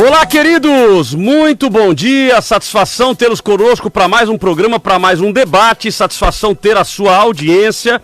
Olá, queridos! Muito bom dia, satisfação tê-los conosco para mais um programa, para mais um debate, satisfação ter a sua audiência.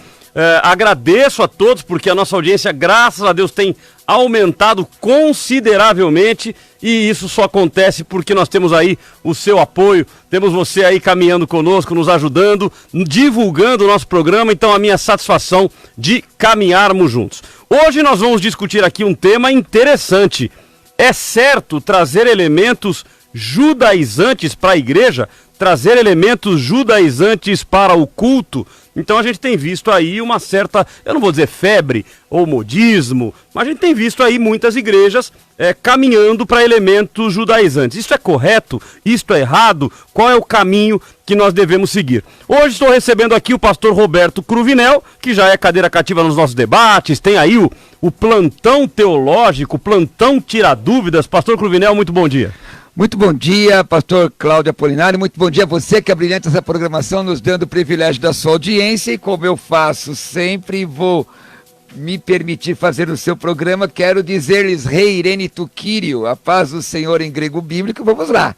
Agradeço a todos porque a nossa audiência, graças a Deus, tem aumentado consideravelmente e isso só acontece porque nós temos aí o seu apoio, temos você aí caminhando conosco, nos ajudando, divulgando o nosso programa, então a minha satisfação de caminharmos juntos. Hoje nós vamos discutir aqui um tema interessante. É certo trazer elementos judaizantes para a igreja? Trazer elementos judaizantes para o culto? Então a gente tem visto aí uma certa, eu não vou dizer febre ou modismo, mas a gente tem visto aí muitas igrejas caminhando para elementos judaizantes. Isso é correto? Isso é errado? Qual é o caminho que nós devemos seguir? Hoje estou recebendo aqui o pastor Roberto Cruvinel, que já é cadeira cativa nos nossos debates, tem aí o plantão teológico, plantão tira dúvidas. Pastor Cruvinel, muito bom dia. Muito bom dia, pastor Cláudio Apolinário, muito bom dia a você que abrilhanta essa programação, nos dando o privilégio da sua audiência, e como eu faço sempre, vou me permitir fazer o seu programa, quero dizer-lhes Rei Irene Tuquírio, a paz do Senhor em grego bíblico. Vamos lá,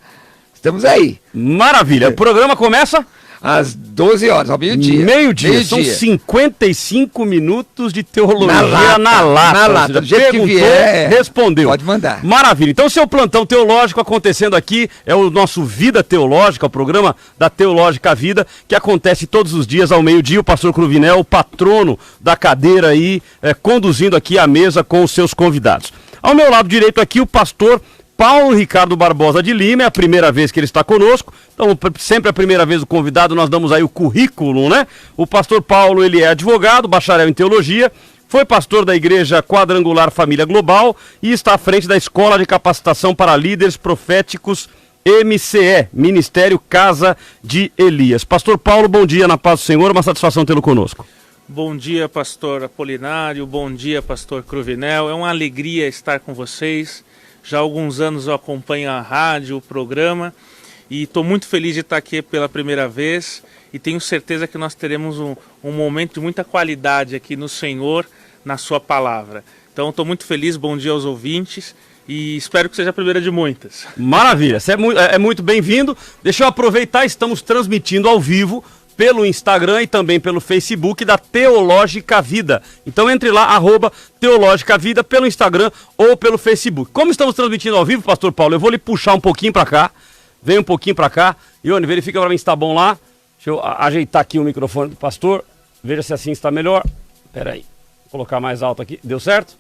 estamos aí. Maravilha, o programa começa às 12 horas, ao meio-dia. Meio-dia, são 55 minutos de teologia na lata. Do jeito que vier, respondeu. Pode mandar. Maravilha, então seu plantão teológico acontecendo aqui, é o nosso Vida Teológica, o programa da Teológica Vida, que acontece todos os dias ao meio-dia. O pastor Cruvinel, o patrono da cadeira aí, conduzindo aqui a mesa com os seus convidados. Ao meu lado direito aqui, o pastor Paulo Ricardo Barbosa de Lima, é a primeira vez que ele está conosco, então sempre a primeira vez o convidado, nós damos aí o currículo, né? O pastor Paulo, ele é advogado, bacharel em teologia, foi pastor da Igreja Quadrangular Família Global e está à frente da Escola de Capacitação para Líderes Proféticos MCE, Ministério Casa de Elias. Pastor Paulo, bom dia, na paz do Senhor, uma satisfação tê-lo conosco. Bom dia, pastor Apolinário, bom dia, pastor Cruvinel, é uma alegria estar com vocês. Já há alguns anos eu acompanho a rádio, o programa, e estou muito feliz de estar aqui pela primeira vez e tenho certeza que nós teremos um momento de muita qualidade aqui no Senhor, na sua palavra. Então estou muito feliz, bom dia aos ouvintes e espero que seja a primeira de muitas. Maravilha, você é muito bem-vindo. Deixa eu aproveitar, estamos transmitindo ao vivo pelo Instagram e também pelo Facebook da Teológica Vida. Então entre lá, @Teológica Vida, pelo Instagram ou pelo Facebook. Como estamos transmitindo ao vivo, pastor Paulo, eu vou lhe puxar um pouquinho para cá. Vem um pouquinho para cá. Ione, verifica para mim se está bom lá. Deixa eu ajeitar aqui o microfone do pastor. Veja se assim está melhor. Espera aí, vou colocar mais alto aqui. Deu certo?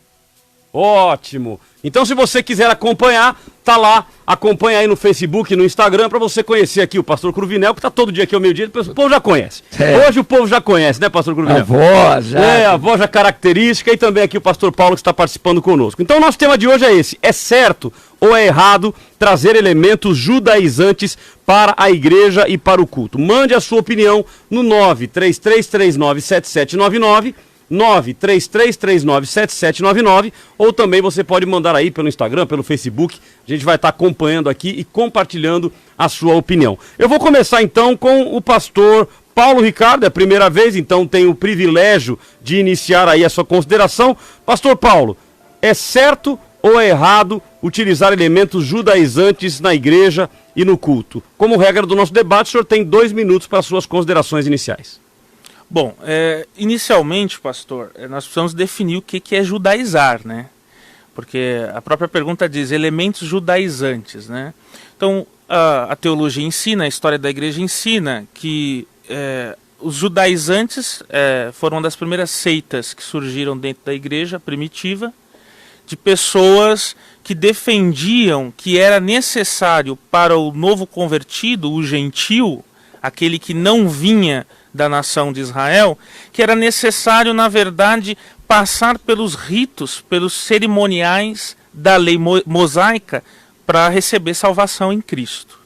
Ótimo! Então se você quiser acompanhar, tá lá, acompanha aí no Facebook, no Instagram, para você conhecer aqui o pastor Cruvinel, que tá todo dia aqui ao meio-dia, o povo já conhece. Hoje o povo já conhece, né, pastor Cruvinel? A voz já. A voz já característica, e também aqui o pastor Paulo que está participando conosco. Então o nosso tema de hoje é esse: é certo ou é errado trazer elementos judaizantes para a igreja e para o culto? Mande a sua opinião no 933397799, 933397799, ou também você pode mandar aí pelo Instagram, pelo Facebook. A gente vai estar acompanhando aqui e compartilhando a sua opinião. Eu vou começar então com o pastor Paulo Ricardo, é a primeira vez, então tenho o privilégio de iniciar aí a sua consideração. Pastor Paulo, é certo ou é errado utilizar elementos judaizantes na igreja e no culto? Como regra do nosso debate, o senhor tem 2 minutos para suas considerações iniciais. Bom, inicialmente, pastor, nós precisamos definir o que é judaizar, né? Porque a própria pergunta diz elementos judaizantes, né? Então, a teologia ensina, a história da igreja ensina que os judaizantes foram uma das primeiras seitas que surgiram dentro da igreja primitiva, de pessoas que defendiam que era necessário para o novo convertido, o gentil, aquele que não vinha da nação de Israel, que era necessário, na verdade, passar pelos ritos, pelos cerimoniais da lei mosaica para receber salvação em Cristo.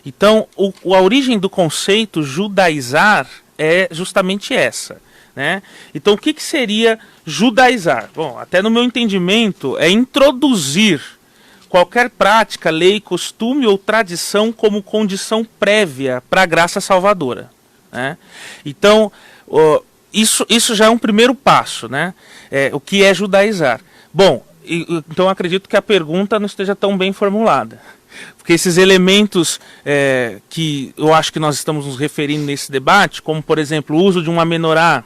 Então, a origem do conceito judaizar é justamente essa, né? Então, o que seria judaizar? Bom, até no meu entendimento, é introduzir qualquer prática, lei, costume ou tradição como condição prévia para a graça salvadora, né? Então, isso já é um primeiro passo, né? O que é judaizar? Bom, Então acredito que a pergunta não esteja tão bem formulada. Porque esses elementos que eu acho que nós estamos nos referindo nesse debate, como por exemplo o uso de uma menorá,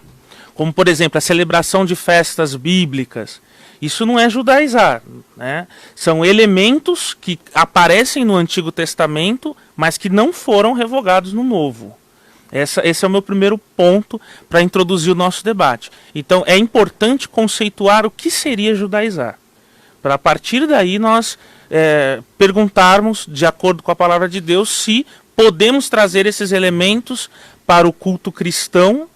como por exemplo a celebração de festas bíblicas, isso não é judaizar, né? São elementos que aparecem no Antigo Testamento, mas que não foram revogados no Novo. Esse é o meu primeiro ponto para introduzir o nosso debate. Então é importante conceituar o que seria judaizar, para a partir daí nós perguntarmos, de acordo com a palavra de Deus, se podemos trazer esses elementos para o culto cristão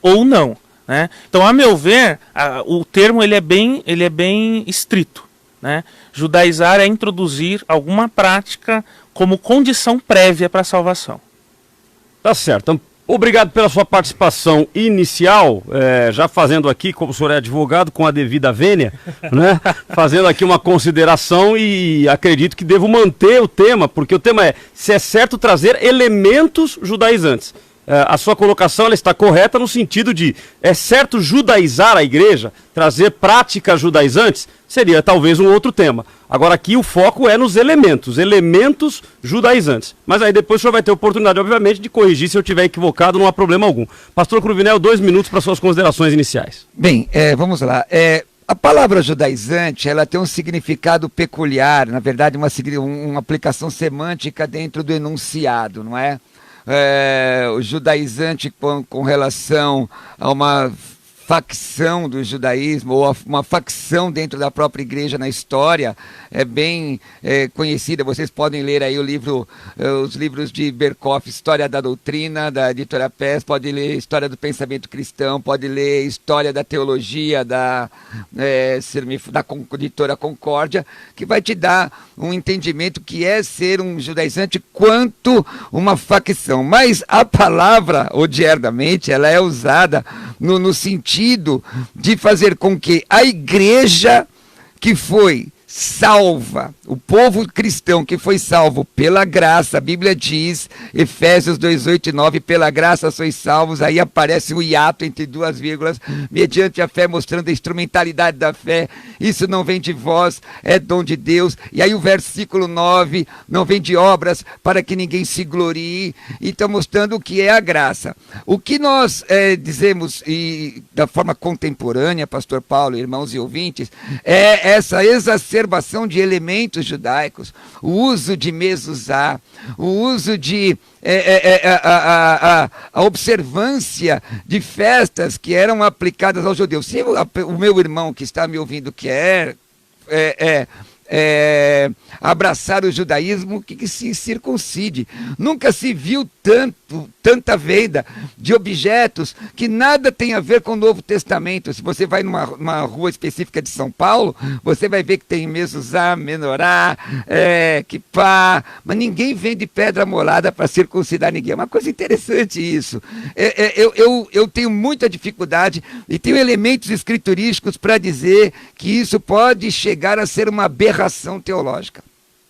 ou não, né? Então, a meu ver, o termo ele é bem estrito, né? Judaizar é introduzir alguma prática como condição prévia para a salvação. Tá certo. Então, obrigado pela sua participação inicial, já fazendo aqui, como o senhor é advogado, com a devida vênia, né? Fazendo aqui uma consideração e acredito que devo manter o tema, porque o tema é se é certo trazer elementos judaizantes. A sua colocação ela está correta no sentido de é certo judaizar a igreja, trazer práticas judaizantes? Seria talvez um outro tema. Agora aqui o foco é nos elementos judaizantes. Mas aí depois o senhor vai ter oportunidade, obviamente, de corrigir se eu estiver equivocado, não há problema algum. Pastor Cruvinel, 2 minutos para suas considerações iniciais. Bem, vamos lá. A palavra judaizante, ela tem um significado peculiar, na verdade uma aplicação semântica dentro do enunciado, não é? O judaizante com relação a uma facção do judaísmo, ou uma facção dentro da própria igreja na história, é bem conhecida. Vocês podem ler aí os livros de Berkoff, História da Doutrina, da editora PES, pode ler História do Pensamento Cristão, pode ler História da Teologia, da editora Concórdia, que vai te dar um entendimento que é ser um judaizante quanto uma facção. Mas a palavra, odiernamente, ela é usada no sentido de fazer com que a igreja que foi salva, o povo cristão que foi salvo pela graça, a Bíblia diz, Efésios 2, 8 e 9, pela graça sois salvos, aí aparece o hiato entre 2 vírgulas, mediante a fé, mostrando a instrumentalidade da fé, isso não vem de vós, é dom de Deus, e aí o versículo 9, não vem de obras, para que ninguém se glorie, e está mostrando o que é a graça. O que nós dizemos, e da forma contemporânea, pastor Paulo, irmãos e ouvintes, é essa exacerbação de elementos judaicos, o uso de mezuzá, o uso de a observância de festas que eram aplicadas aos judeus. Se o meu irmão que está me ouvindo quer abraçar o judaísmo, que se circuncide. Nunca se viu tanta venda de objetos que nada tem a ver com o Novo Testamento. Se você vai numa rua específica de São Paulo, você vai ver que tem mezuzá, menorá, quipá, mas ninguém vende pedra molada para circuncidar ninguém. É uma coisa interessante isso. Eu tenho muita dificuldade e tenho elementos escriturísticos para dizer que isso pode chegar a ser uma aberração teológica.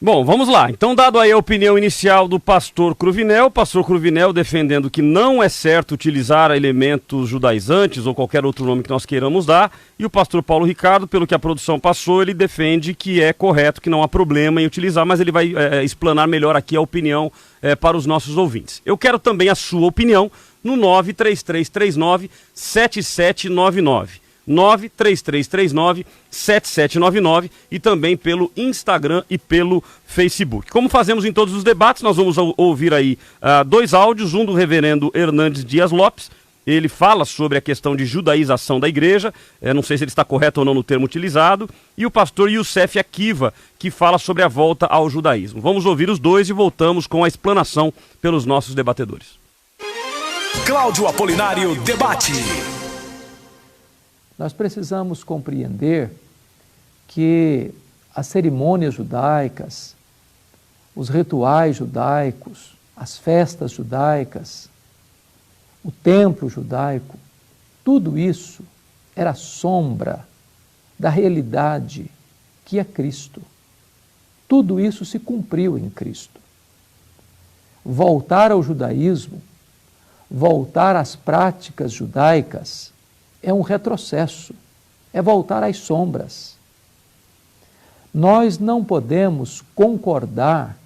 Bom, vamos lá. Então, dado aí a opinião inicial do pastor Cruvinel, o pastor Cruvinel defendendo que não é certo utilizar elementos judaizantes ou qualquer outro nome que nós queiramos dar, e o pastor Paulo Ricardo, pelo que a produção passou, ele defende que é correto, que não há problema em utilizar, mas ele vai explanar melhor aqui a opinião para os nossos ouvintes. Eu quero também a sua opinião no 93339-7799. 93339-7799 e também pelo Instagram e pelo Facebook. Como fazemos em todos os debates, nós vamos ouvir aí 2 áudios, um do reverendo Hernandes Dias Lopes. Ele fala sobre a questão de judaização da igreja, não sei se ele está correto ou não no termo utilizado, e o pastor Youssef Akiva, que fala sobre a volta ao judaísmo. Vamos ouvir os dois e voltamos com a explanação pelos nossos debatedores. Cláudio Apolinário debate. Nós precisamos compreender que as cerimônias judaicas, os rituais judaicos, as festas judaicas, o templo judaico, tudo isso era sombra da realidade que é Cristo. Tudo isso se cumpriu em Cristo. Voltar ao judaísmo, voltar às práticas judaicas, é um retrocesso, é voltar às sombras. Nós não podemos concordar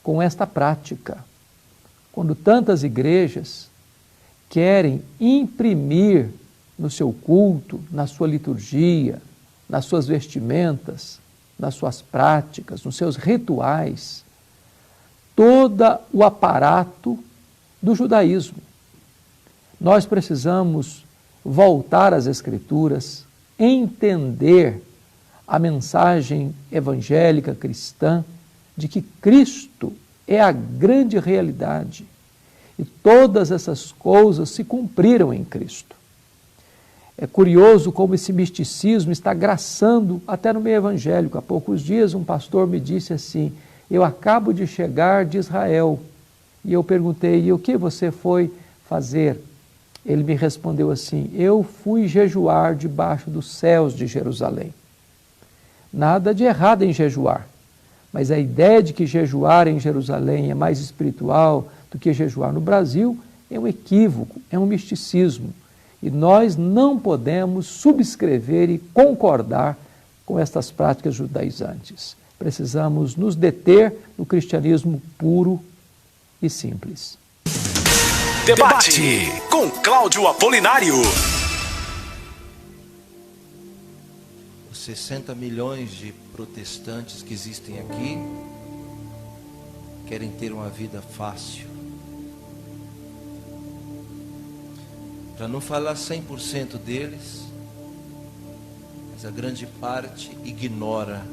com esta prática, quando tantas igrejas querem imprimir no seu culto, na sua liturgia, nas suas vestimentas, nas suas práticas, nos seus rituais, todo o aparato do judaísmo. Nós precisamos voltar às Escrituras, entender a mensagem evangélica cristã de que Cristo é a grande realidade e todas essas coisas se cumpriram em Cristo. É curioso como esse misticismo está graçando até no meio evangélico. Há poucos dias um pastor me disse assim: eu acabo de chegar de Israel. E eu perguntei: e o que você foi fazer? Ele me respondeu assim: eu fui jejuar debaixo dos céus de Jerusalém. Nada de errado em jejuar, mas a ideia de que jejuar em Jerusalém é mais espiritual do que jejuar no Brasil é um equívoco, é um misticismo. E nós não podemos subscrever e concordar com estas práticas judaizantes. Precisamos nos deter no cristianismo puro e simples. Debate com Cláudio Apolinário. Os 60 milhões de protestantes que existem aqui querem ter uma vida fácil. Para não falar 100% deles, mas a grande parte ignora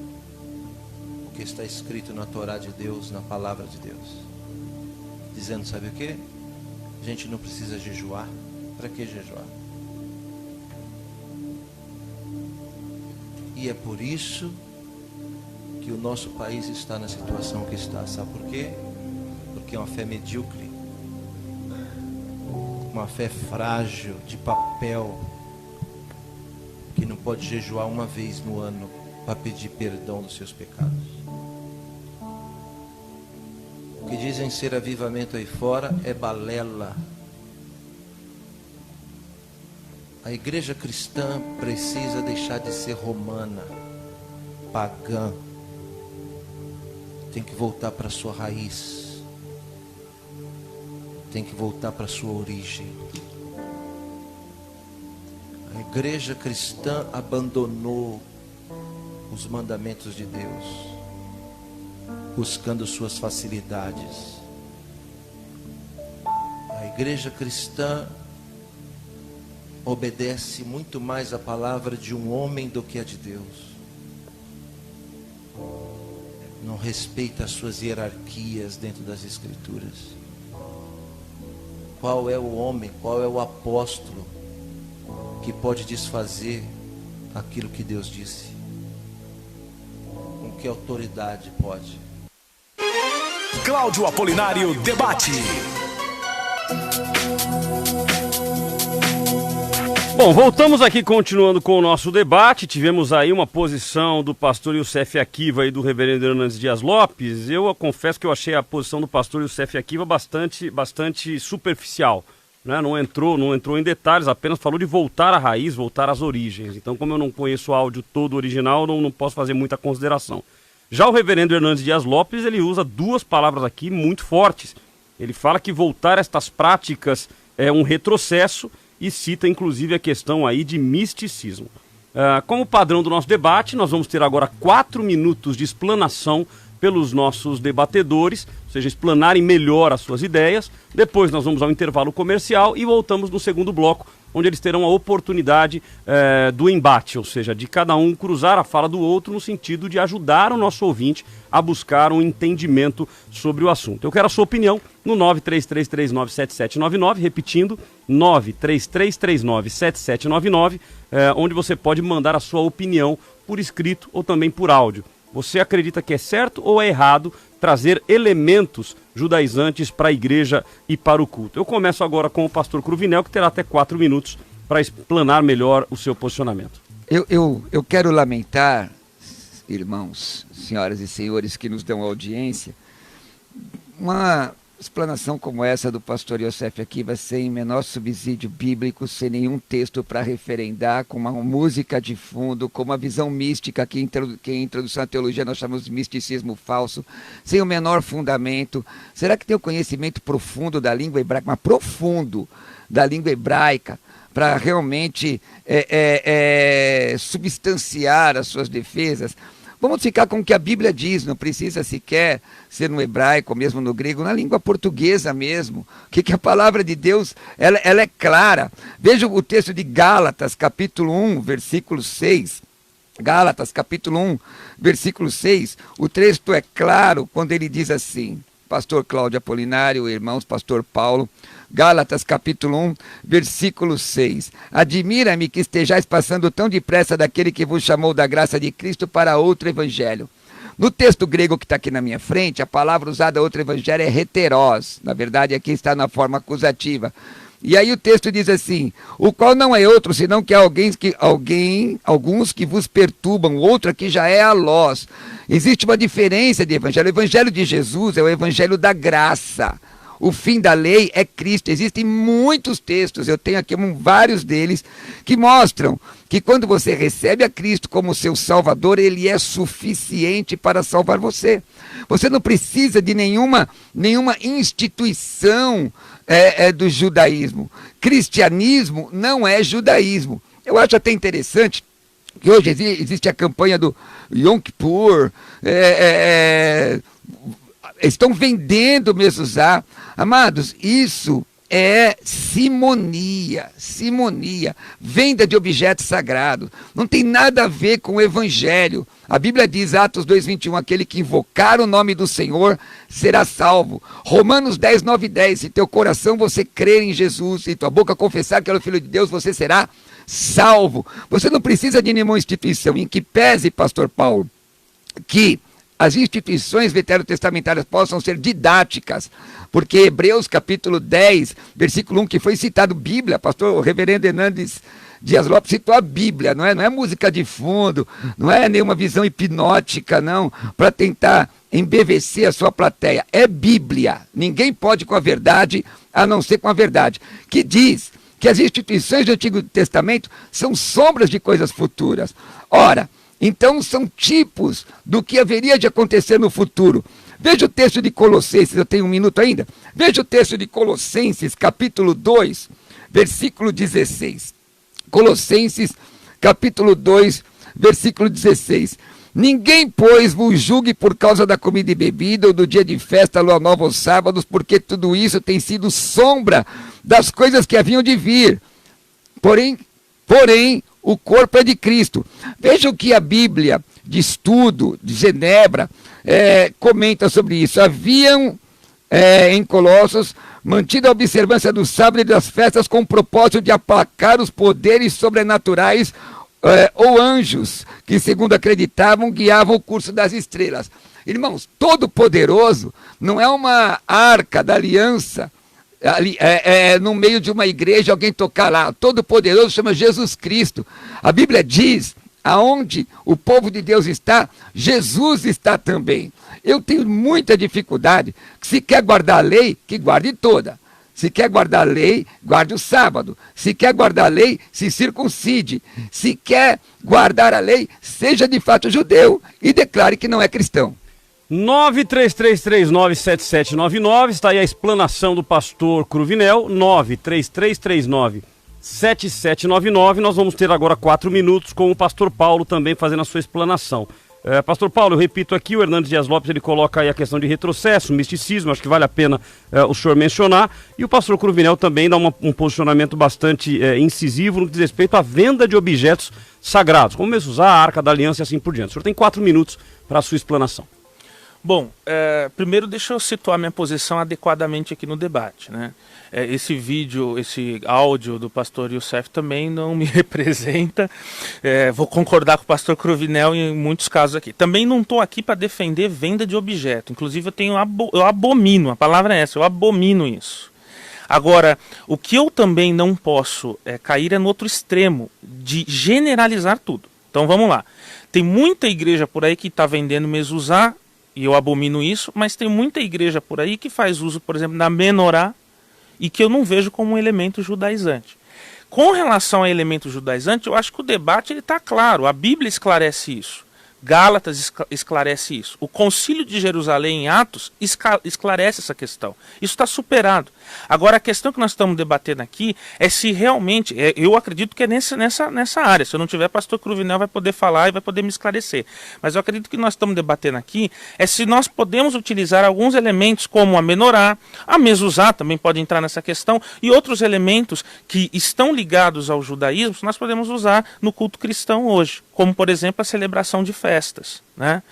o que está escrito na Torá de Deus, na Palavra de Deus. Dizendo, sabe o que? A gente não precisa jejuar. Para que jejuar? E é por isso que o nosso país está na situação que está. Sabe por quê? Porque é uma fé medíocre. Uma fé frágil, de papel, que não pode jejuar uma vez no ano para pedir perdão dos seus pecados. O que dizem ser avivamento aí fora é balela. A igreja cristã precisa deixar de ser romana, pagã. Tem que voltar para a sua raiz. Tem que voltar para a sua origem. A igreja cristã abandonou os mandamentos de Deus, buscando suas facilidades. A igreja cristã obedece muito mais a palavra de um homem do que a de Deus. Não respeita as suas hierarquias dentro das Escrituras. Qual é o homem, qual é o apóstolo que pode desfazer aquilo que Deus disse? Com que autoridade pode? Cláudio Apolinário debate. Bom, voltamos aqui continuando com o nosso debate. Tivemos aí uma posição do pastor Youssef Akiva e do reverendo Hernandes Dias Lopes. Eu confesso que eu achei a posição do pastor Youssef Akiva bastante superficial, né? Não entrou em detalhes, apenas falou de voltar à raiz, voltar às origens. Então, como eu não conheço o áudio todo original, não posso fazer muita consideração. Já o reverendo Hernandes Dias Lopes, ele usa duas palavras aqui muito fortes. Ele fala que voltar a estas práticas é um retrocesso e cita inclusive a questão aí de misticismo. Como padrão do nosso debate, nós vamos ter agora 4 minutos de explanação pelos nossos debatedores, ou seja, explanarem melhor as suas ideias. Depois nós vamos ao intervalo comercial e voltamos no segundo bloco, onde eles terão a oportunidade do embate, ou seja, de cada um cruzar a fala do outro no sentido de ajudar o nosso ouvinte a buscar um entendimento sobre o assunto. Eu quero a sua opinião no 933397799, repetindo, 933397799, onde você pode mandar a sua opinião por escrito ou também por áudio. Você acredita que é certo ou é errado trazer elementos judaizantes para a igreja e para o culto? Eu começo agora com o pastor Cruvinel, que terá até 4 minutos para explanar melhor o seu posicionamento. Eu quero lamentar, irmãos, senhoras e senhores que nos dão audiência, uma explanação como essa do pastor Yosef aqui vai ser em menor subsídio bíblico, sem nenhum texto para referendar, com uma música de fundo, com uma visão mística que em introdução à teologia nós chamamos de misticismo falso, sem o menor fundamento. Será que tem o conhecimento profundo da língua hebraica, mas profundo da língua hebraica, para realmente substanciar as suas defesas? Vamos ficar com o que a Bíblia diz, não precisa sequer ser no hebraico ou mesmo no grego, na língua portuguesa mesmo. O que a palavra de Deus, ela é clara. Veja o texto de Gálatas, capítulo 1, versículo 6. Gálatas, capítulo 1, versículo 6. O texto é claro quando ele diz assim, pastor Cláudio Apolinário, irmãos, pastor Paulo, Gálatas capítulo 1, versículo 6. Admira-me que estejais passando tão depressa daquele que vos chamou da graça de Cristo para outro evangelho. No texto grego que está aqui na minha frente, a palavra usada outro evangelho é heteros. Na verdade, aqui está na forma acusativa. E aí o texto diz assim, o qual não é outro, senão que há alguns que vos perturbam, o outro aqui já é alós. Existe uma diferença de evangelho. O evangelho de Jesus é o evangelho da graça. O fim da lei é Cristo. Existem muitos textos, eu tenho aqui vários deles, que mostram que quando você recebe a Cristo como seu Salvador, Ele é suficiente para salvar você. Você não precisa de nenhuma instituição do judaísmo. Cristianismo não é judaísmo. Eu acho até interessante que hoje existe a campanha do Yom Kippur, estão vendendo mezuzá. Amados, isso é simonia, venda de objetos sagrados, não tem nada a ver com o evangelho. A Bíblia diz, Atos 2:21, aquele que invocar o nome do Senhor será salvo. Romanos 10, 9 e 10, se teu coração você crer em Jesus e tua boca confessar que ele é o Filho de Deus, você será salvo. Você não precisa de nenhuma instituição, em que pese, pastor Paulo, que as instituições veterotestamentárias possam ser didáticas, porque Hebreus capítulo 10, versículo 1, que foi citado Bíblia, pastor, o reverendo Hernandes Dias Lopes citou a Bíblia, não é música de fundo, não é nenhuma visão hipnótica, não, para tentar embevecer a sua plateia, é Bíblia, ninguém pode com a verdade, a não ser com a verdade, que diz que as instituições do Antigo Testamento são sombras de coisas futuras. Ora, então são tipos do que haveria de acontecer no futuro. Veja o texto de Colossenses, eu tenho um minuto ainda. Veja o texto de Colossenses, capítulo 2, versículo 16. Colossenses, capítulo 2, versículo 16. Ninguém, pois, vos julgue por causa da comida e bebida, ou do dia de festa, lua nova ou sábados, porque tudo isso tem sido sombra das coisas que haviam de vir. Porém, o corpo é de Cristo. Veja o que a Bíblia de Estudo, de Genebra, comenta sobre isso. Haviam em Colossos mantido a observância do sábado e das festas com o propósito de aplacar os poderes sobrenaturais ou anjos, que segundo acreditavam, guiavam o curso das estrelas. Irmãos, Todo-Poderoso não é uma arca da aliança, no meio de uma igreja, alguém tocar lá. Todo-Poderoso chama Jesus Cristo. A Bíblia diz, aonde o povo de Deus está, Jesus está também. Eu tenho muita dificuldade, se quer guardar a lei, que guarde toda. Se quer guardar a lei, guarde o sábado. Se quer guardar a lei, se circuncide. Se quer guardar a lei, seja de fato judeu e declare que não é cristão. 933397799, está aí a explanação do pastor Cruvinel, 933397799. Nós vamos ter agora 4 minutos com o pastor Paulo também fazendo a sua explanação. Pastor Paulo, eu repito aqui, o Hernandes Dias Lopes, ele coloca aí a questão de retrocesso, misticismo, acho que vale a pena o senhor mencionar, e o pastor Cruvinel também dá um posicionamento bastante incisivo no que diz respeito à venda de objetos sagrados, como mezuzá, a Arca da Aliança e assim por diante. O senhor tem 4 minutos para a sua explanação. Bom, primeiro deixa eu situar minha posição adequadamente aqui no debate, né? Esse vídeo, esse áudio do pastor Yosef também não me representa. Vou concordar com o pastor Cruvinel em muitos casos aqui. Também não estou aqui para defender venda de objeto. Inclusive eu abomino, a palavra é essa, eu abomino isso. Agora, o que eu também não posso cair no outro extremo, de generalizar tudo. Então vamos lá. Tem muita igreja por aí que está vendendo mezuzá e eu abomino isso, mas tem muita igreja por aí que faz uso, por exemplo, da menorá, e que eu não vejo como um elemento judaizante. Com relação a elemento judaizante, eu acho que o debate está claro, a Bíblia esclarece isso. Gálatas esclarece isso. O Concílio de Jerusalém, em Atos, esclarece essa questão. Isso está superado. Agora, a questão que nós estamos debatendo aqui é se realmente, eu acredito que é nessa área. Se eu não tiver, pastor Cruvinel vai poder falar e vai poder me esclarecer. Mas eu acredito que nós estamos debatendo aqui é se nós podemos utilizar alguns elementos como a menorá, a mezuzá também pode entrar nessa questão, e outros elementos que estão ligados ao judaísmo, nós podemos usar no culto cristão hoje, como, por exemplo, a celebração de festas, né?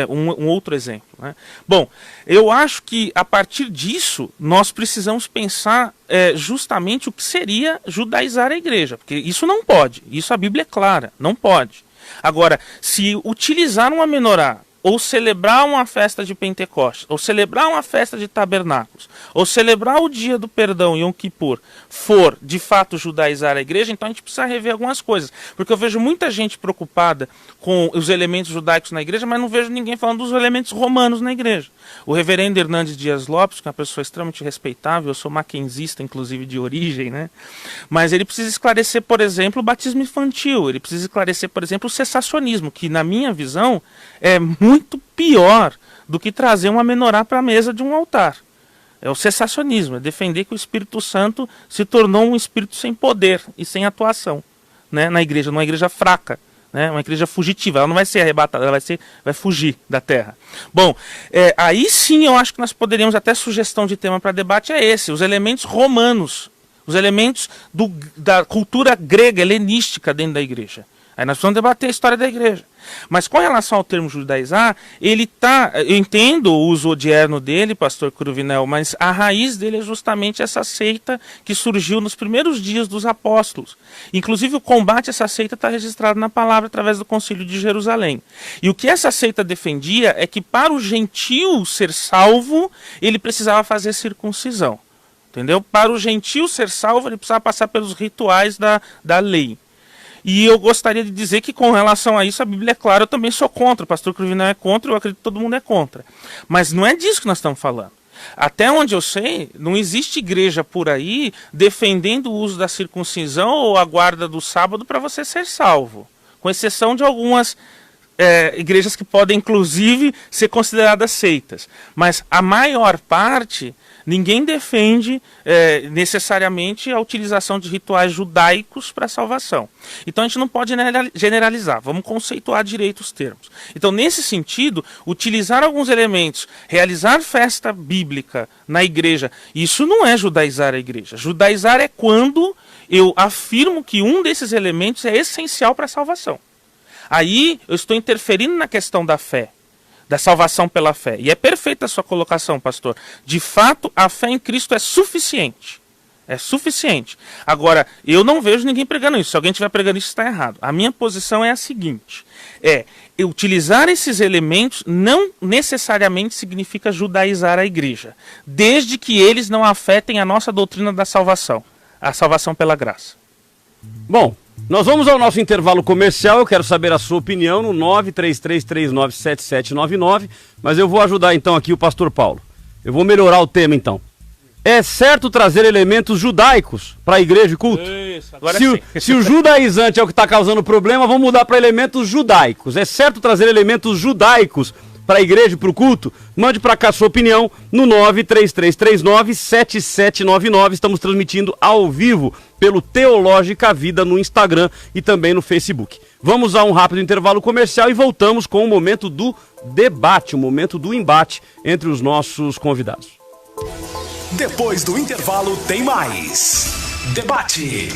Um outro exemplo, né? Bom, eu acho que a partir disso nós precisamos pensar justamente o que seria judaizar a igreja, porque isso não pode, isso a Bíblia é clara, não pode. Agora, se utilizar uma menorá, ou celebrar uma festa de Pentecostes, ou celebrar uma festa de tabernáculos, ou celebrar o dia do perdão, Yom Kippur, for de fato judaizar a igreja, então a gente precisa rever algumas coisas. Porque eu vejo muita gente preocupada com os elementos judaicos na igreja, mas não vejo ninguém falando dos elementos romanos na igreja. O reverendo Hernandes Dias Lopes, que é uma pessoa extremamente respeitável, eu sou mackenzista, inclusive, de origem, né? Mas ele precisa esclarecer, por exemplo, o batismo infantil, ele precisa esclarecer, por exemplo, o cessacionismo, que na minha visão é muito pior do que trazer uma menorá para a mesa de um altar. É o cessacionismo, é defender que o Espírito Santo se tornou um espírito sem poder e sem atuação, né, na igreja, numa igreja fraca, né, uma igreja fugitiva. Ela não vai ser arrebatada, ela vai fugir da terra. Bom, aí sim eu acho que nós poderíamos, até sugestão de tema para debate é esse, os elementos romanos, os elementos da cultura grega, helenística dentro da igreja. Aí nós precisamos debater a história da igreja. Mas com relação ao termo judaizar, eu entendo o uso odierno dele, pastor Cruvinel, mas a raiz dele é justamente essa seita que surgiu nos primeiros dias dos apóstolos. Inclusive o combate a essa seita está registrado na palavra através do Concílio de Jerusalém. E o que essa seita defendia é que para o gentio ser salvo, ele precisava fazer circuncisão. Entendeu? Para o gentio ser salvo, ele precisava passar pelos rituais da lei. E eu gostaria de dizer que com relação a isso a Bíblia é clara, eu também sou contra, o pastor Cruvinel é contra, eu acredito que todo mundo é contra. Mas não é disso que nós estamos falando. Até onde eu sei, não existe igreja por aí defendendo o uso da circuncisão ou a guarda do sábado para você ser salvo. Com exceção de algumas igrejas que podem inclusive ser consideradas seitas. Mas a maior parte, ninguém defende necessariamente a utilização de rituais judaicos para a salvação. Então a gente não pode generalizar, vamos conceituar direito os termos. Então nesse sentido, utilizar alguns elementos, realizar festa bíblica na igreja, isso não é judaizar a igreja. Judaizar é quando eu afirmo que um desses elementos é essencial para a salvação. Aí eu estou interferindo na questão da fé, da salvação pela fé. E é perfeita a sua colocação, pastor. De fato, a fé em Cristo é suficiente. É suficiente. Agora, eu não vejo ninguém pregando isso. Se alguém estiver pregando isso, está errado. A minha posição é a seguinte. Utilizar esses elementos não necessariamente significa judaizar a igreja. Desde que eles não afetem a nossa doutrina da salvação. A salvação pela graça. Bom, nós vamos ao nosso intervalo comercial. Eu quero saber a sua opinião no 933397799, mas eu vou ajudar então aqui o pastor Paulo. Eu vou melhorar o tema então. É certo trazer elementos judaicos para a igreja e culto? Isso, agora se o judaizante é o que está causando problema, vamos mudar para elementos judaicos. É certo trazer elementos judaicos para a igreja e para o culto? Mande para cá a sua opinião no 933397799. Estamos transmitindo ao vivo pelo Teológica Vida no Instagram e também no Facebook. Vamos a um rápido intervalo comercial e voltamos com o momento do debate, o momento do embate entre os nossos convidados. Depois do intervalo tem mais debate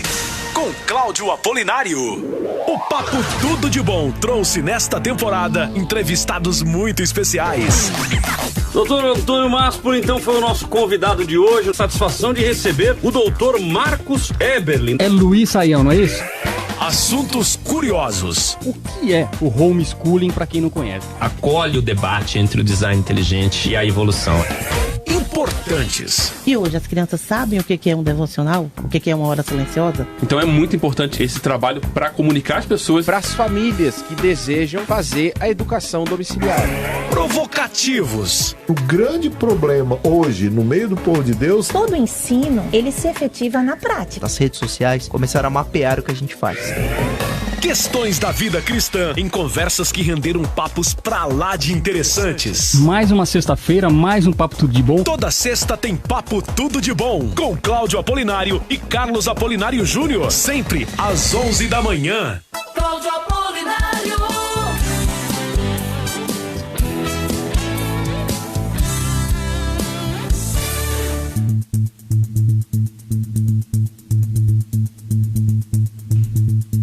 com Cláudio Apolinário. O Papo Tudo de Bom trouxe nesta temporada entrevistados muito especiais. Doutor Antônio Maspuro, então, foi o nosso convidado de hoje. Satisfação de receber o doutor Marcos Eberlin. É Luiz Saião, não é isso? Assuntos curiosos. O que é o homeschooling para quem não conhece? Acolhe o debate entre o design inteligente e a evolução. importantes. E hoje as crianças sabem o que é um devocional? O que é uma hora silenciosa? Então é muito importante esse trabalho para comunicar as pessoas. Para as famílias que desejam fazer a educação domiciliar. Provocativos. O grande problema hoje, no meio do povo de Deus... Todo ensino, ele se efetiva na prática. As redes sociais começaram a mapear o que a gente faz. Questões da vida cristã, em conversas que renderam papos pra lá de interessantes. Mais uma sexta-feira, mais um Papo Tudo de Bom. Toda sexta tem Papo Tudo de Bom, com Cláudio Apolinário e Carlos Apolinário Júnior, sempre às 11 da manhã. Cláudio Apolinário.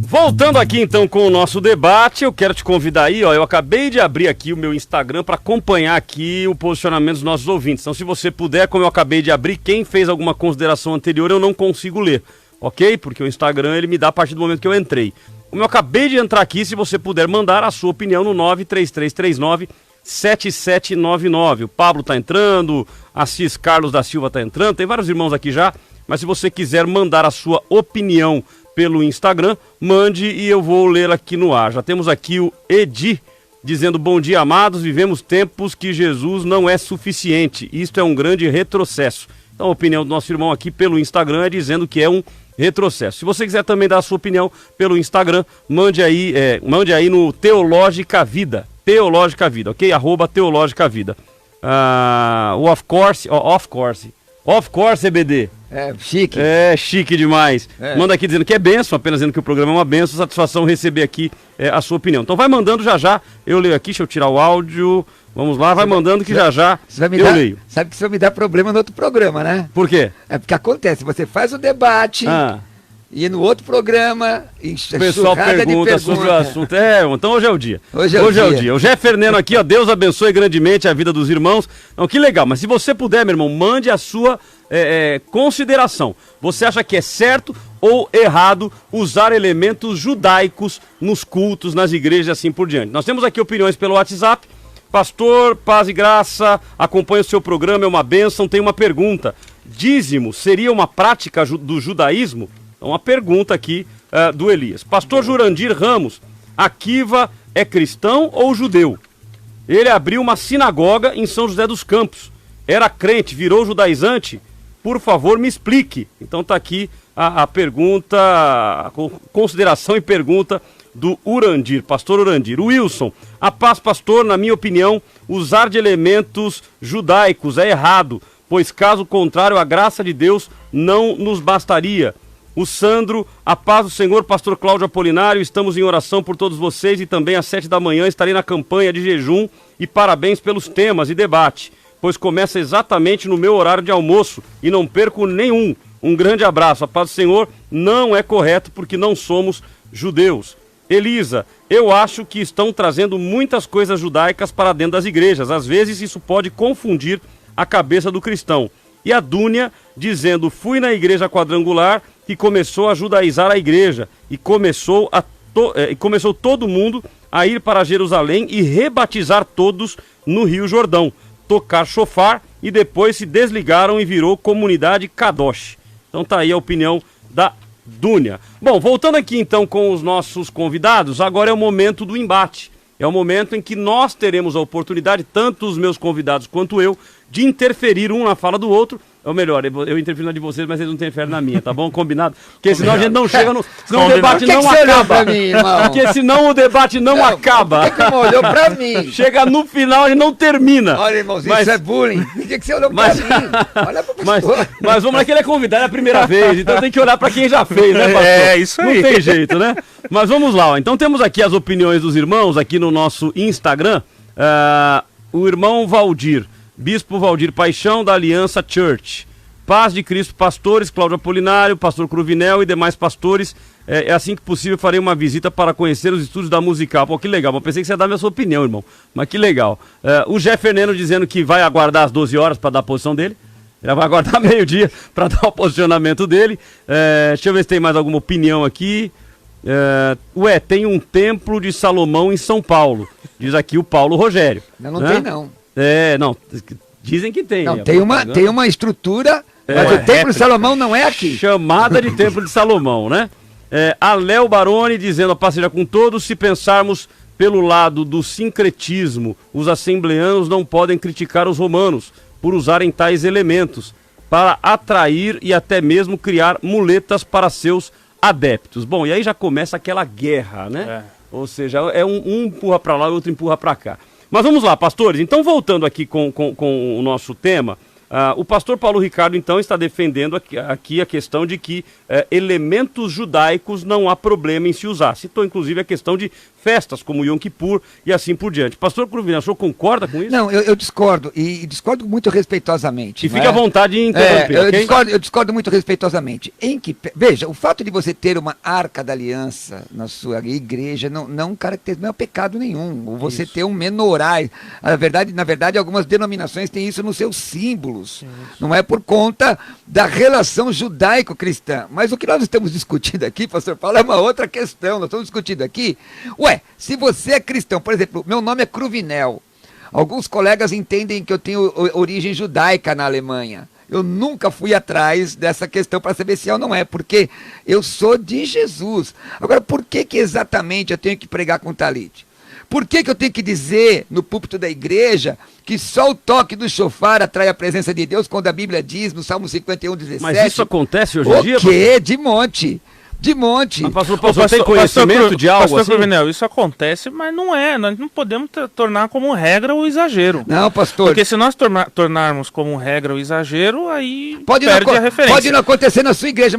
Voltando aqui então com o nosso debate, eu quero te convidar aí, ó, eu acabei de abrir aqui o meu Instagram para acompanhar aqui o posicionamento dos nossos ouvintes. Então se você puder, como eu acabei de abrir, quem fez alguma consideração anterior eu não consigo ler, ok? Porque o Instagram ele me dá a partir do momento que eu entrei. Como eu acabei de entrar aqui, se você puder mandar a sua opinião no 93339-7799. O Pablo tá entrando, Assis Carlos da Silva tá entrando, tem vários irmãos aqui já, mas se você quiser mandar a sua opinião pelo Instagram, mande e eu vou ler aqui no ar. Já temos aqui o Edi dizendo: bom dia, amados, vivemos tempos que Jesus não é suficiente. Isto é um grande retrocesso. Então a opinião do nosso irmão aqui pelo Instagram é dizendo que é um retrocesso. Se você quiser também dar a sua opinião pelo Instagram, mande aí no Teológica Vida, ok? @Teológica Vida. Of course, EBD. É, chique. É, chique demais. Manda aqui dizendo que é bênção, apenas dizendo que o programa é uma bênção, satisfação receber aqui a sua opinião. Então vai mandando já, eu leio aqui, deixa eu tirar o áudio, vamos lá, vai mandando que já eu leio. Sabe que isso vai me dar problema no outro programa, né? Por quê? É porque acontece, você faz o debate... E no outro programa, o pessoal pergunta sobre o assunto. Então hoje é o dia. Hoje é o dia. O Jé Fernando aqui, ó, Deus abençoe grandemente a vida dos irmãos. Então, que legal, mas se você puder, meu irmão, mande a sua consideração. Você acha que é certo ou errado usar elementos judaicos nos cultos, nas igrejas e assim por diante? Nós temos aqui opiniões pelo WhatsApp. Pastor, paz e graça, acompanha o seu programa, é uma bênção. Tem uma pergunta: dízimo seria uma prática do judaísmo? Uma pergunta aqui do Elias. Pastor Jurandir Ramos, Akiva é cristão ou judeu? Ele abriu uma sinagoga em São José dos Campos. Era crente, virou judaizante? Por favor, me explique. Então tá aqui a pergunta, a consideração e pergunta do Urandir, pastor Urandir. Wilson, a paz, pastor, na minha opinião, usar de elementos judaicos é errado, pois caso contrário a graça de Deus não nos bastaria. O Sandro, a paz do Senhor, pastor Cláudio Apolinário, estamos em oração por todos vocês e também às 7 da manhã estarei na campanha de jejum e parabéns pelos temas e debate, pois começa exatamente no meu horário de almoço e não perco nenhum. Um grande abraço, a paz do Senhor. Não é correto porque não somos judeus. Elisa, eu acho que estão trazendo muitas coisas judaicas para dentro das igrejas, às vezes isso pode confundir a cabeça do cristão. E a Dúnia dizendo: fui na igreja quadrangular que começou a judaizar a igreja e começou todo mundo a ir para Jerusalém e rebatizar todos no Rio Jordão, tocar shofar e depois se desligaram e virou comunidade Kadosh. Então tá aí a opinião da Dúnia. Bom, voltando aqui então com os nossos convidados, agora é o momento do embate. É o momento em que nós teremos a oportunidade, tanto os meus convidados quanto eu, de interferir um na fala do outro. Ou melhor, eu interfiro na de vocês, mas eles não interferem na minha, tá bom? Combinado? Porque senão a gente não chega no... Senão o debate não acaba. Porque senão o debate não acaba. Por que você olhou pra mim? Chega no final e não termina. Olha, irmãozinho, isso é bullying. Por que você olhou pra mim? Olha pra pessoa. Mas vamos lá, que ele é convidado, é a primeira vez, então tem que olhar pra quem já fez, né, pastor? É, isso aí. Não tem jeito, né? Mas vamos lá, ó. Então temos aqui as opiniões dos irmãos, aqui no nosso Instagram. O irmão Valdir, Bispo Valdir Paixão, da Aliança Church. Paz de Cristo, pastores, Cláudio Apolinário, pastor Cruvinel e demais pastores. É assim que possível farei uma visita para conhecer os estúdios da Musical. Pô, que legal, mas pensei que você ia dar a sua opinião, irmão. Mas que legal. O Jé Fernando dizendo que vai aguardar as 12 horas para dar a posição dele. Ele vai aguardar meio-dia para dar o posicionamento dele. Deixa eu ver se tem mais alguma opinião aqui. Tem um templo de Salomão em São Paulo. Diz aqui o Paulo Rogério. Não tem não. Não. Dizem que tem. Não, tem uma estrutura, mas o Templo de Salomão não é aqui. Chamada de Templo de Salomão, né? A Léo Baroni dizendo, a paz seja com todos, se pensarmos pelo lado do sincretismo, os assembleanos não podem criticar os romanos por usarem tais elementos para atrair e até mesmo criar muletas para seus adeptos. Bom, e aí já começa aquela guerra, né? Ou seja, um empurra para lá e o outro empurra para cá. Mas vamos lá, pastores. Então, voltando aqui com o nosso tema, o pastor Paulo Ricardo, então, está defendendo aqui a questão de que elementos judaicos não há problema em se usar. Citou, inclusive, a questão de festas, como Yom Kippur e assim por diante. Pastor Cruvinel, o senhor concorda com isso? Não, eu discordo, e discordo muito respeitosamente. E fica à vontade de interromper, eu discordo muito respeitosamente. Veja, o fato de você ter uma arca da aliança na sua igreja não é pecado nenhum. Ou você ter um menorá. Na verdade, algumas denominações têm isso nos seus símbolos. Não é por conta da relação judaico-cristã. Mas o que nós estamos discutindo aqui, pastor Paulo, é uma outra questão. Nós estamos discutindo aqui, se você é cristão, por exemplo, meu nome é Cruvinel. Alguns colegas entendem que eu tenho origem judaica na Alemanha. Eu nunca fui atrás dessa questão para saber se é ou não é, porque eu sou de Jesus. Agora, por que exatamente eu tenho que pregar com talit? Por que eu tenho que dizer no púlpito da igreja que só o toque do shofar atrai a presença de Deus, quando a Bíblia diz no Salmo 51:17? Mas isso acontece hoje em dia? O quê? De monte. Mas pastor, tem conhecimento de algo pastor assim? Cruvinel, isso acontece, mas não é. Nós não podemos tornar como regra o exagero. Não, pastor. Porque se nós tornarmos como regra o exagero, aí perde a referência. Pode não acontecer na sua igreja,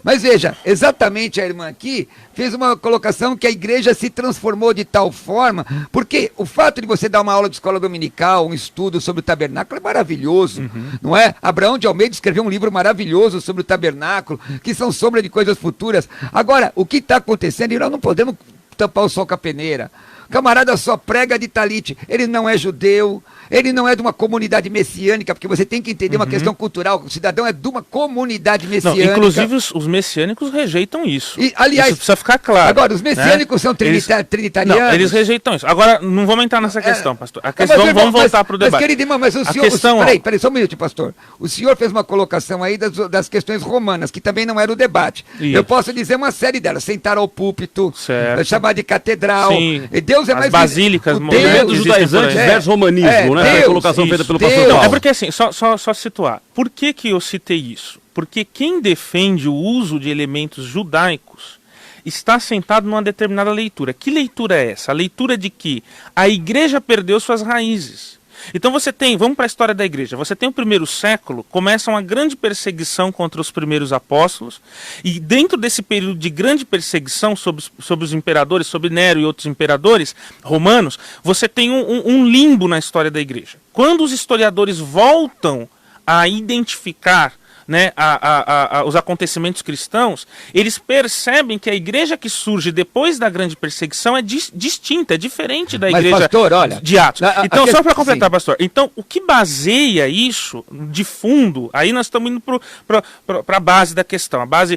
mas veja, exatamente a irmã aqui fez uma colocação que a igreja se transformou de tal forma, porque o fato de você dar uma aula de escola dominical, um estudo sobre o tabernáculo é maravilhoso, não é? Abraão de Almeida escreveu um livro maravilhoso sobre o tabernáculo, que são sombra de coisas futuras. Agora, o que está acontecendo, e nós não podemos tampar o sol com a peneira. O camarada só prega de talit, ele não é judeu, ele não é de uma comunidade messiânica, porque você tem que entender uma questão cultural, o cidadão é de uma comunidade messiânica. Não, inclusive os messiânicos rejeitam isso. E, aliás, isso precisa ficar claro. Agora, os messiânicos são trinitarianos? Não, eles rejeitam isso. Agora, não vamos entrar nessa questão, pastor. Vamos voltar para o debate. Mas, querido irmão, mas o senhor... Peraí, só um minuto, pastor. O senhor fez uma colocação aí das questões romanas, que também não era o debate. Isso. Eu posso dizer uma série delas. Sentar ao púlpito, chamar de catedral. Sim. Deus é mais... basílicas, movimentos judaizantes versus romanismo, né? Deus, a colocação feita pelo pastor Paulo. É porque assim, só situar. Por que eu citei isso? Porque quem defende o uso de elementos judaicos está sentado numa determinada leitura. Que leitura é essa? A leitura de que a igreja perdeu suas raízes. Então vamos para a história da igreja, você tem o primeiro século, começa uma grande perseguição contra os primeiros apóstolos, e dentro desse período de grande perseguição sobre os imperadores, sobre Nero e outros imperadores romanos, você tem um limbo na história da igreja. Quando os historiadores voltam a identificar, né, os acontecimentos cristãos, eles percebem que a igreja que surge depois da grande perseguição é distinta, é diferente da igreja pastor, olha, de Atos. Então, só para completar, sim, pastor, então o que baseia isso de fundo, aí nós estamos indo para a base da questão, a base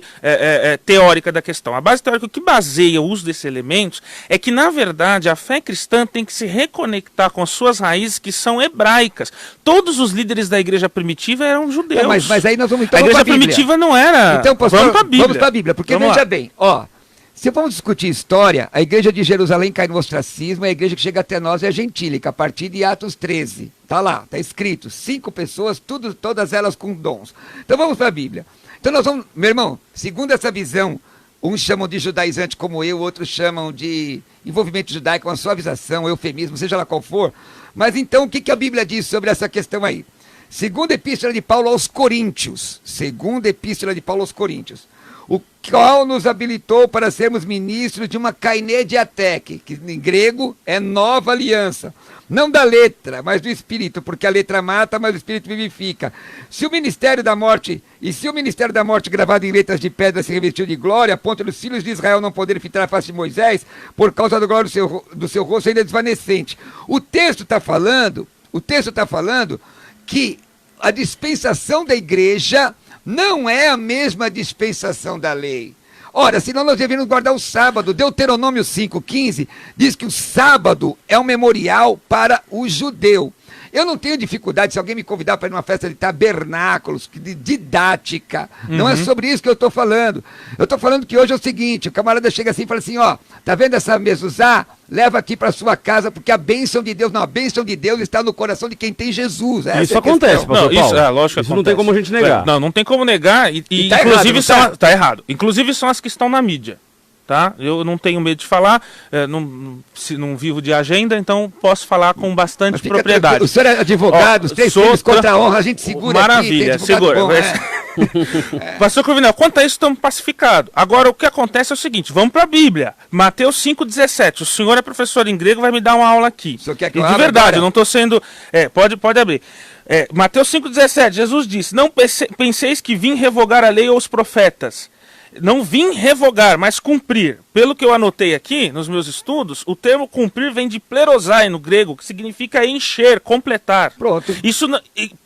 teórica da questão. A base teórica, o que baseia o uso desses elementos é que, na verdade, a fé cristã tem que se reconectar com as suas raízes, que são hebraicas. Todos os líderes da igreja primitiva eram judeus. Mas aí nós vamos então a igreja primitiva não era. Então, pastor, vamos para a Bíblia, porque veja bem, se vamos discutir história, a igreja de Jerusalém cai no ostracismo, a igreja que chega até nós é gentílica, a partir de Atos 13. Está lá, está escrito, 5 pessoas, todas elas com dons. Então vamos para a Bíblia. Então nós vamos, meu irmão, segundo essa visão, uns chamam de judaizante como eu, outros chamam de envolvimento judaico, uma suavização, eufemismo, seja lá qual for. Mas então o que a Bíblia diz sobre essa questão aí? Segunda Epístola de Paulo aos Coríntios, o qual nos habilitou para sermos ministros de uma kaine diateque, que em grego é nova aliança, não da letra, mas do Espírito, porque a letra mata, mas o Espírito vivifica. Se o ministério da morte gravado em letras de pedra se revestiu de glória, a ponto dos filhos de Israel não poderem fitar a face de Moisés, por causa da glória do seu rosto ainda desvanecente. O texto está falando que a dispensação da igreja não é a mesma dispensação da lei. Ora, senão nós deveríamos guardar o sábado. Deuteronômio 5,15 diz que o sábado é um memorial para o judeu. Eu não tenho dificuldade se alguém me convidar para ir numa festa de tabernáculos, de didática. Não é sobre isso que eu estou falando. Eu estou falando que hoje é o seguinte, o camarada chega assim e fala assim, ó, tá vendo essa mezuzá? Leva aqui para sua casa, porque a bênção de Deus, a bênção de Deus está no coração de quem tem Jesus. Isso acontece, pastor Paulo. Isso, lógico que isso não tem como a gente negar. Não tem como negar, e tá inclusive errado, tá errado. Inclusive são as que estão na mídia. Tá? Eu não tenho medo de falar, não vivo de agenda, então posso falar com bastante propriedade. O senhor é advogado, os 3 crimes contra a honra, a gente segura. Maravilha, aqui, segura. Bom, Pastor Cruvinel, quanto a isso estamos pacificados. Agora o que acontece é o seguinte, vamos para a Bíblia. Mateus 5,17. O senhor é professor em grego, vai me dar uma aula aqui. O senhor quer que de verdade, eu não estou sendo... pode abrir. Mateus 5,17, Jesus disse, não penseis que vim revogar a lei ou os profetas. Não vim revogar, mas cumprir. Pelo que eu anotei aqui, nos meus estudos, o termo cumprir vem de plerosai no grego, que significa encher, completar. Pronto. Isso,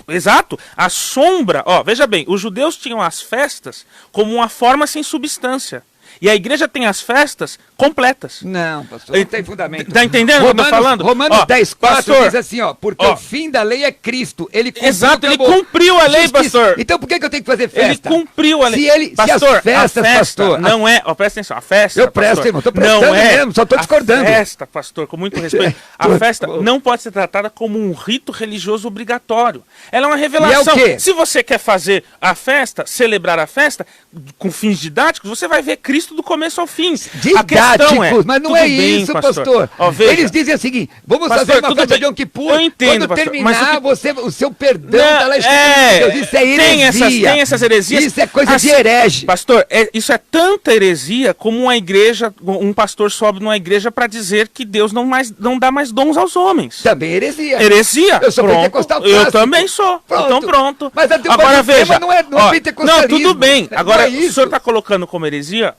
exato. A sombra, veja bem, os judeus tinham as festas como uma forma sem substância. E a igreja tem as festas completas. Não, pastor, não tem fundamento. Tá entendendo o que eu tô falando? Romanos 10,4 diz assim, porque o fim da lei é Cristo. Ele cumpriu, exato, ele cumpriu a lei, justiça. Pastor. Então por que eu tenho que fazer festa? Ele cumpriu a lei. Pastor, se as festas, pastor... Não é, presta atenção, a festa, eu presto, irmão, tô prestando não é mesmo, só tô discordando. A festa, pastor, com muito respeito, a festa não pode ser tratada como um rito religioso obrigatório. Ela é uma revelação. E é o quê? Se você quer fazer a festa, celebrar a festa, com fins didáticos, você vai ver Cristo do começo ao fim. Didáticos, mas não é isso, pastor. Eles dizem o seguinte, vamos fazer uma festa de Yom Kippur, eu entendo, quando pastor, terminar, o seu perdão está lá escrito. Isso é heresia. Tem essas heresias. Isso é coisa de herege. Pastor, isso é tanta heresia como uma igreja, um pastor sobe numa igreja para dizer que Deus não dá mais dons aos homens. Também heresia. Heresia. Eu sou pentecostal clássico. Eu também sou. Pronto. Então pronto. Mas agora veja. Não é pentecostalismo. Não, tudo bem. Agora, o senhor está colocando como heresia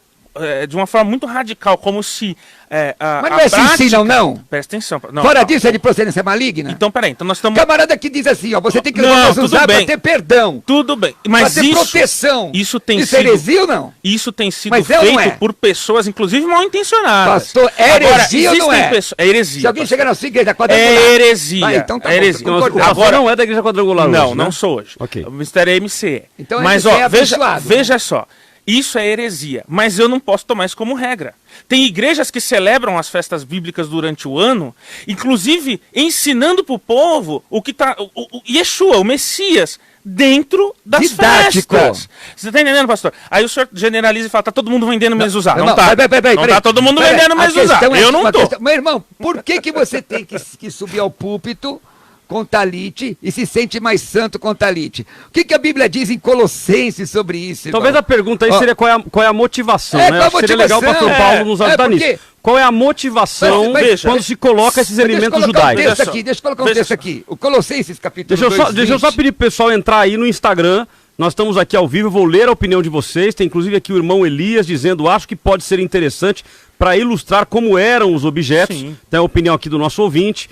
de uma forma muito radical, como se mas não é assim, não? Presta atenção. Não, fora disso é de procedência maligna? Então, peraí, então nós estamos... Camarada que diz assim, você tem que levar usar para ter perdão. Tudo bem, mas pra ter proteção. Isso tem sido... heresia ou não? Isso tem sido feito por pessoas, inclusive mal intencionadas. Pastor, é heresia ou não é? É heresia. Se alguém chegar na sua igreja quadrangular... É heresia. Então tá heresia. Bom, agora não é da igreja quadrangular hoje, Não, não sou hoje. Okay. O Ministério é MC. Então, mas, é veja só. Isso é heresia, mas eu não posso tomar isso como regra. Tem igrejas que celebram as festas bíblicas durante o ano, inclusive ensinando para o povo o que tá, o Yeshua, o Messias, dentro das festas. Você está entendendo, pastor? Aí o senhor generaliza e fala, tá todo mundo vendendo mezuzá. Não tá. Não tá todo mundo vendendo mezuzá. Eu não tô. Meu irmão, por que você tem que subir ao púlpito com talite e se sente mais santo com talite? O que a Bíblia diz em Colossenses sobre isso, irmão? Talvez a pergunta aí seria qual é a motivação, né? Acho que seria legal o pastor Paulo nos ajudar nisso. Qual é a motivação quando se coloca esses elementos judaicos? Deixa eu colocar um texto aqui. O Colossenses, capítulo 2, Deixa eu só pedir pro pessoal entrar aí no Instagram. Nós estamos aqui ao vivo, vou ler a opinião de vocês. Tem inclusive aqui o irmão Elias dizendo, acho que pode ser interessante para ilustrar como eram os objetos. Sim. Tem a opinião aqui do nosso ouvinte.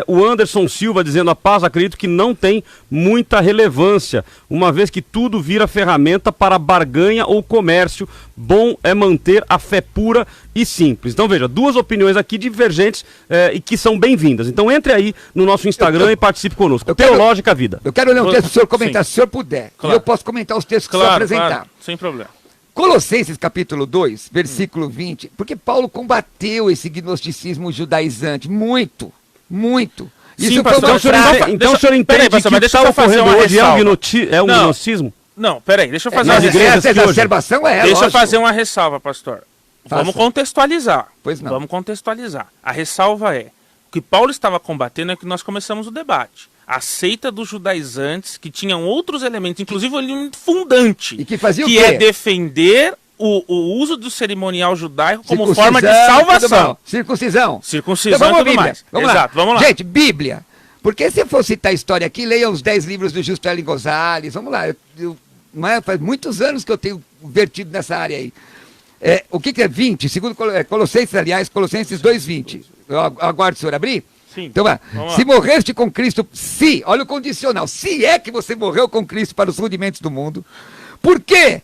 O Anderson Silva dizendo, a paz, acredito que não tem muita relevância, uma vez que tudo vira ferramenta para barganha ou comércio. Bom é manter a fé pura e simples. Então veja, duas opiniões aqui divergentes e que são bem-vindas. Então entre aí no nosso Instagram e participe conosco. Teológica Vida. Eu quero ler um texto para o senhor comentar, se o senhor puder. Claro. E eu posso comentar os textos que o senhor apresentar. Claro, sem problema. Colossenses capítulo 2, versículo 20, porque Paulo combateu esse gnosticismo judaizante, muito. Isso foi uma prática. Então o senhor entende que o que está ocorrendo hoje é um gnosticismo? Não, peraí, deixa eu fazer uma ressalva. Essa exacerbação Deixa eu fazer uma ressalva, pastor. Vamos contextualizar. Pois não. Vamos contextualizar. A ressalva é, o que Paulo estava combatendo é que nós começamos o debate. A seita dos judaizantes, que tinham outros elementos, inclusive o elemento fundante, e que fazia que é defender o uso do cerimonial judaico como forma de salvação. Circuncisão. Circuncisão e tudo mais. Exato, vamos lá. Gente, Bíblia. Porque se eu for citar a história aqui, leia os 10 livros do Juscelino Gonzalez. Vamos lá. Faz muitos anos que eu tenho vertido nessa área aí. O que é 20? Segundo Colossenses, aliás, Colossenses 2:20. Aguardo o senhor abrir. Sim. Então, se morreste com Cristo, olha o condicional, se é que você morreu com Cristo para os rudimentos do mundo, por quê?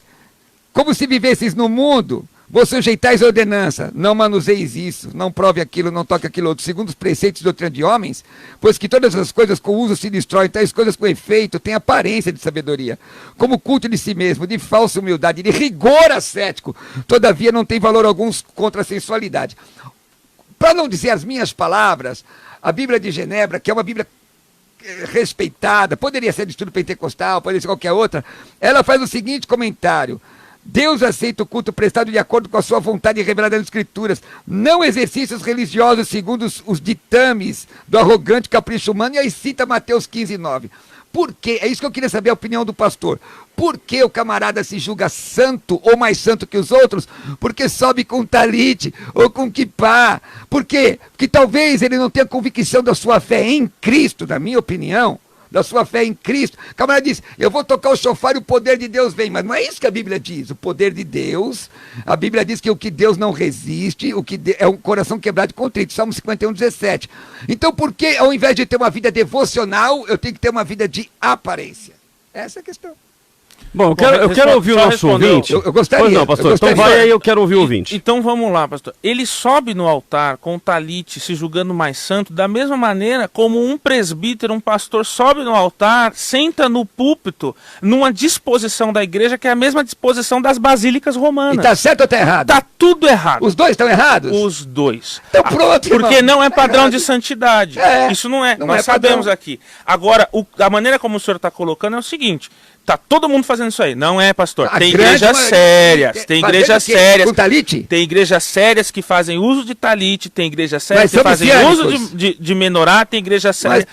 Como se vivesseis no mundo, Vou sujeitar a ordenança, não manuseis isso, não prove aquilo, não toque aquilo outro, segundo os preceitos de doutrina de homens, pois que todas as coisas com uso se destroem, tais coisas com efeito têm aparência de sabedoria, como culto de si mesmo, de falsa humildade, de rigor ascético, todavia não tem valor algum contra a sensualidade. Para não dizer as minhas palavras, a Bíblia de Genebra, que é uma Bíblia respeitada, poderia ser de estudo pentecostal, poderia ser qualquer outra, ela faz o seguinte comentário: Deus aceita o culto prestado de acordo com a sua vontade revelada nas Escrituras, não exercícios religiosos segundo os ditames do arrogante capricho humano, e aí cita Mateus 15:9. Por quê? É isso que eu queria saber a opinião do pastor. Por que o camarada se julga santo ou mais santo que os outros? Porque sobe com talite ou com quipá. Por quê? Porque talvez ele não tenha convicção da sua fé em Cristo, na minha opinião. Da sua fé em Cristo. O camarada diz, eu vou tocar o chofar e o poder de Deus vem. Mas não é isso que a Bíblia diz. O poder de Deus, a Bíblia diz que o que Deus não resiste, é um coração quebrado e contrito. Salmo 51:17. Então por que ao invés de ter uma vida devocional, eu tenho que ter uma vida de aparência? Essa é a questão. Bom, eu quero ouvir o nosso ouvinte. Eu gostaria. Pois não, pastor. Então vai aí, eu quero ouvir o ouvinte. Então vamos lá, pastor. Ele sobe no altar com o talite, se julgando mais santo, da mesma maneira como um presbítero, um pastor, sobe no altar, senta no púlpito, numa disposição da igreja que é a mesma disposição das basílicas romanas. E tá certo ou tá errado? Tá tudo errado. Os dois estão errados? Os dois. Então pronto, porque irmão. não é padrão de santidade. Isso não é. Nós sabemos aqui. Agora, a maneira como o senhor está colocando é o seguinte. Tá todo mundo fazendo isso aí. Não é, pastor. Tem igrejas sérias. Tem igrejas sérias. Com talite? Tem igrejas sérias que fazem uso de talite. Tem igrejas sérias que fazem uso de menorá. Tem igrejas sérias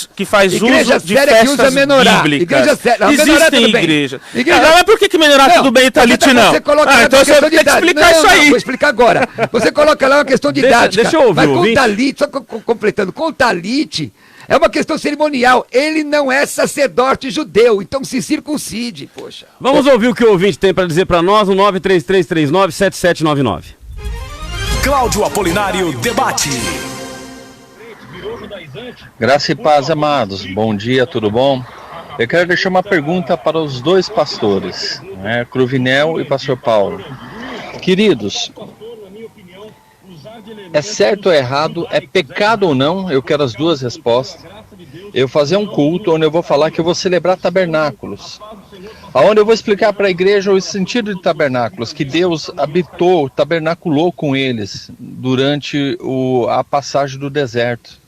que faz uso de festas bíblicas. Igreja séria. Existem igrejas. Mas por que menorá tudo bem e talite não? Então você tem que explicar isso aí. Vou explicar agora. Você coloca lá uma questão didática. Deixa eu ouvir. Mas com talite, só completando, com talite... É uma questão cerimonial. Ele não é sacerdote judeu, então se circuncide, poxa. Vamos ouvir o que o ouvinte tem para dizer para nós no 933397799. Cláudio Apolinário debate. Graça e paz, amados. Bom dia, tudo bom? Eu quero deixar uma pergunta para os dois pastores, Cruvinel e pastor Paulo. Queridos, é certo ou errado, é pecado ou não? Eu quero as duas respostas. Eu fazer um culto onde eu vou falar que eu vou celebrar tabernáculos, onde eu vou explicar para a igreja o sentido de tabernáculos, que Deus habitou, tabernaculou com eles durante a passagem do deserto,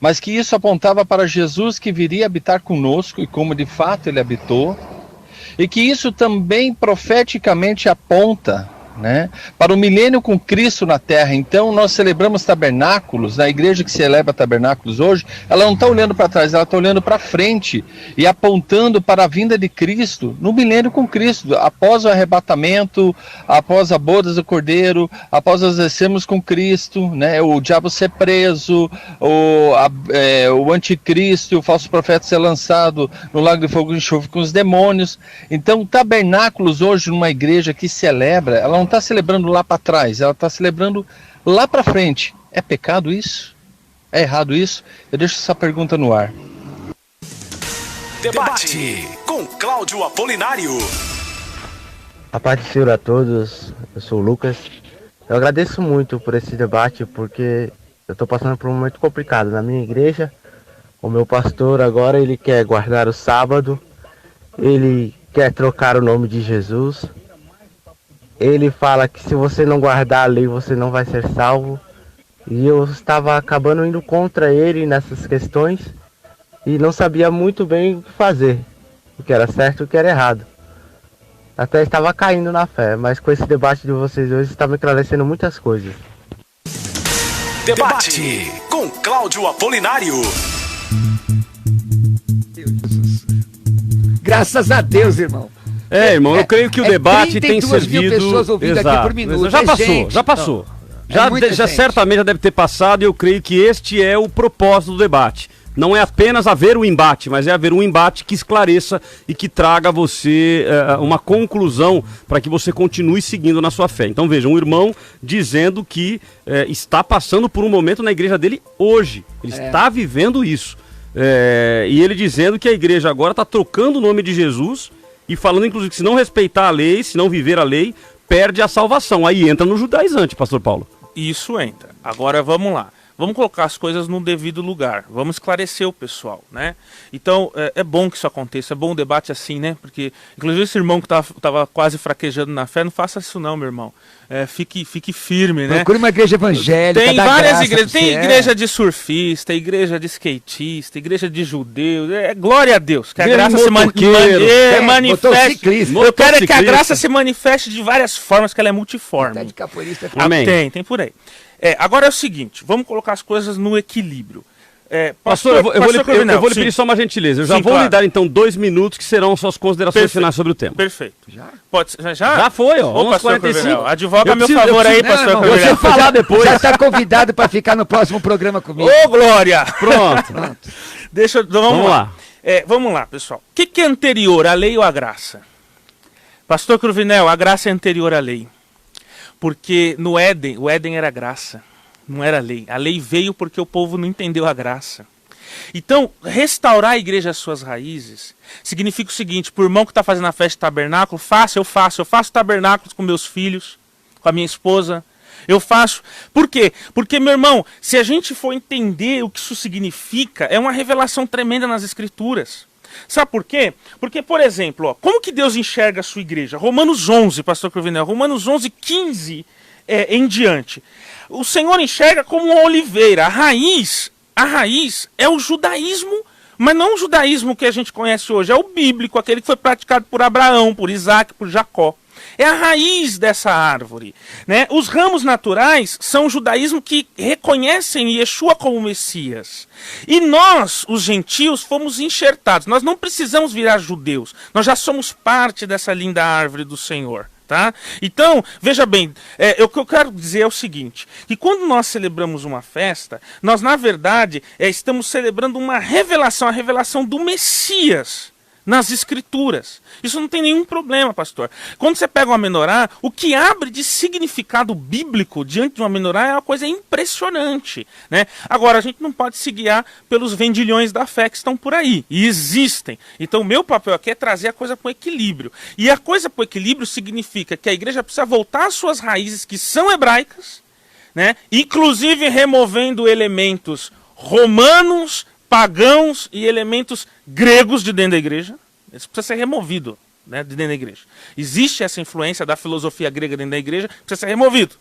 mas que isso apontava para Jesus que viria habitar conosco, e como de fato ele habitou, e que isso também profeticamente aponta para o milênio com Cristo na terra. Então nós celebramos tabernáculos, na igreja que celebra tabernáculos hoje, ela não está olhando para trás, ela está olhando para frente e apontando para a vinda de Cristo, no milênio com Cristo, após o arrebatamento, após a boda do Cordeiro, após nós descermos com Cristo, o diabo ser preso, o anticristo, o falso profeta ser lançado no lago de fogo e enxofre com os demônios. Então tabernáculos hoje numa igreja que celebra, ela não está celebrando lá para trás, ela está celebrando lá para frente. É pecado isso? É errado isso? Eu deixo essa pergunta no ar. Debate com Cláudio Apolinário. A paz do Senhor a todos, eu sou o Lucas. Eu agradeço muito por esse debate, porque eu estou passando por um momento complicado na minha igreja. O meu pastor agora, ele quer guardar o sábado, ele quer trocar o nome de Jesus. Ele fala que se você não guardar a lei, você não vai ser salvo. E eu estava acabando indo contra ele nessas questões e não sabia muito bem o que fazer, o que era certo e o que era errado. Até estava caindo na fé, mas com esse debate de vocês hoje está me esclarecendo muitas coisas. Debate com Cláudio Apolinário. Graças a Deus, irmão. Irmão, eu creio que o debate tem servido... 32.000 pessoas ouvindo aqui por minuto. Já passou. Já certamente já deve ter passado, e eu creio que este é o propósito do debate. Não é apenas haver um embate, mas é haver um embate que esclareça e que traga a você uma conclusão para que você continue seguindo na sua fé. Então veja, um irmão dizendo que está passando por um momento na igreja dele hoje. Ele está vivendo isso. E ele dizendo que a igreja agora está trocando o nome de Jesus e falando inclusive que se não respeitar a lei, se não viver a lei, perde a salvação. Aí entra no judaizante, pastor Paulo. Isso entra. Agora vamos lá. Vamos colocar as coisas no devido lugar. Vamos esclarecer o pessoal, né? Então, é bom que isso aconteça. É bom um debate assim, né? Porque, inclusive, esse irmão que tava quase fraquejando na fé, não faça isso não, meu irmão. Fique firme, né? Procure uma igreja evangélica. Tem várias igrejas. Tem igreja de surfista, igreja de skatista, igreja de judeus. Glória a Deus. Que a graça se manifeste. Eu quero que a graça se manifeste de várias formas, que ela é multiforme. Amém. Tem por aí. Agora é o seguinte, vamos colocar as coisas no equilíbrio. Pastor, eu vou lhe pedir só uma gentileza. Eu já vou lhe dar então 2 minutos que serão suas considerações finais sobre o tema. Perfeito. Já? Pode ser, já? Já foi, ó. Ô, pastor Corvinel, advoga a meu favor aí, pastor Corvinel. Deixa eu falar depois. Já está convidado para ficar no próximo programa comigo. Ô, Glória! Pronto. Vamos lá. Vamos lá, pessoal. O que é anterior, a lei ou a graça? Pastor Corvinel, a graça é anterior à lei. Porque no Éden, o Éden era graça, não era lei. A lei veio porque o povo não entendeu a graça. Então, restaurar a igreja às suas raízes significa o seguinte: para o irmão que está fazendo a festa de tabernáculo, eu faço tabernáculos com meus filhos, com a minha esposa. Eu faço. Por quê? Porque, meu irmão, se a gente for entender o que isso significa, é uma revelação tremenda nas Escrituras. Sabe por quê? Porque, por exemplo, como que Deus enxerga a sua igreja? Romanos 11, pastor Corvinel, Romanos 11, 15 em diante. O Senhor enxerga como uma oliveira. A raiz é o judaísmo, mas não o judaísmo que a gente conhece hoje, é o bíblico, aquele que foi praticado por Abraão, por Isaac, por Jacó. É a raiz dessa árvore, né? Os ramos naturais são o judaísmo que reconhecem Yeshua como Messias. E nós, os gentios, fomos enxertados. Nós não precisamos virar judeus. Nós já somos parte dessa linda árvore do Senhor. Tá? Então, veja bem, o que eu quero dizer é o seguinte, que quando nós celebramos uma festa, nós na verdade estamos celebrando uma revelação, a revelação do Messias nas Escrituras. Isso não tem nenhum problema, pastor. Quando você pega uma menorá, o que abre de significado bíblico diante de uma menorá é uma coisa impressionante, né? Agora, a gente não pode se guiar pelos vendilhões da fé que estão por aí, e existem. Então, o meu papel aqui é trazer a coisa para o equilíbrio. E a coisa para o equilíbrio significa que a igreja precisa voltar às suas raízes, que são hebraicas, né? Inclusive removendo elementos romanos, pagãos e elementos gregos de dentro da igreja. Isso precisa ser removido, né, de dentro da igreja. Existe essa influência da filosofia grega dentro da igreja, precisa ser removido.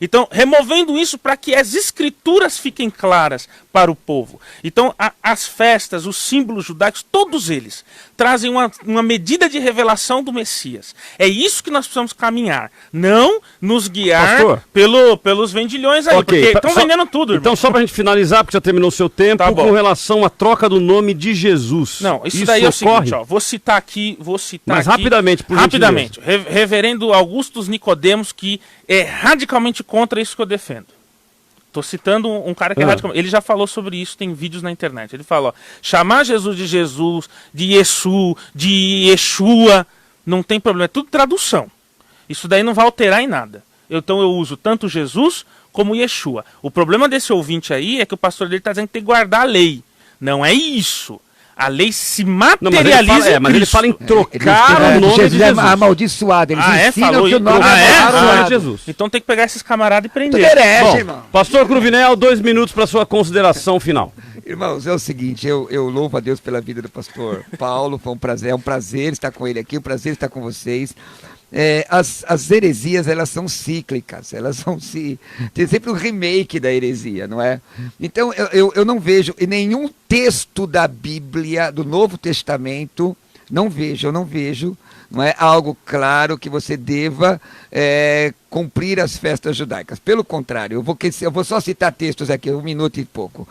Então, removendo isso para que as escrituras fiquem claras para o povo. Então, as festas, os símbolos judaicos, todos eles trazem uma medida de revelação do Messias. É isso que nós precisamos caminhar. Não nos guiar pelos vendilhões aí, porque estão vendendo tudo, irmão. Então, só para a gente finalizar, porque já terminou o seu tempo, com relação à troca do nome de Jesus. Não, isso daí é o seguinte, ó, vou citar aqui... Mas rapidamente, por rapidamente. Reverendo Augustus Nicodemos, que é radicalmente contra isso que eu defendo. Estou citando um cara que é radical. Ele já falou sobre isso, tem vídeos na internet. Ele fala, ó, chamar Jesus, de Yesu, de Yeshua, não tem problema, é tudo tradução. Isso daí não vai alterar em nada. Então eu uso tanto Jesus como Yeshua. O problema desse ouvinte aí é que o pastor dele está dizendo que tem que guardar a lei. Não é isso. A lei se materializa. Mas ele fala em trocar o nome de Jesus. É amaldiçoado. Eles ensinam que o nome é Jesus. Então tem que pegar esses camaradas e prender. Merece, irmão. Pastor Cruvinel, 2 minutos para sua consideração final. Irmãos, é o seguinte, eu louvo a Deus pela vida do pastor Paulo, foi é um prazer estar com ele aqui, um prazer estar com vocês. As heresias, elas são cíclicas, tem sempre um remake da heresia, não é? Então eu não vejo em nenhum texto da Bíblia, do Novo Testamento, eu não vejo, não é algo claro que você deva cumprir as festas judaicas. Pelo contrário, eu vou só citar textos aqui, 1 minuto e pouco.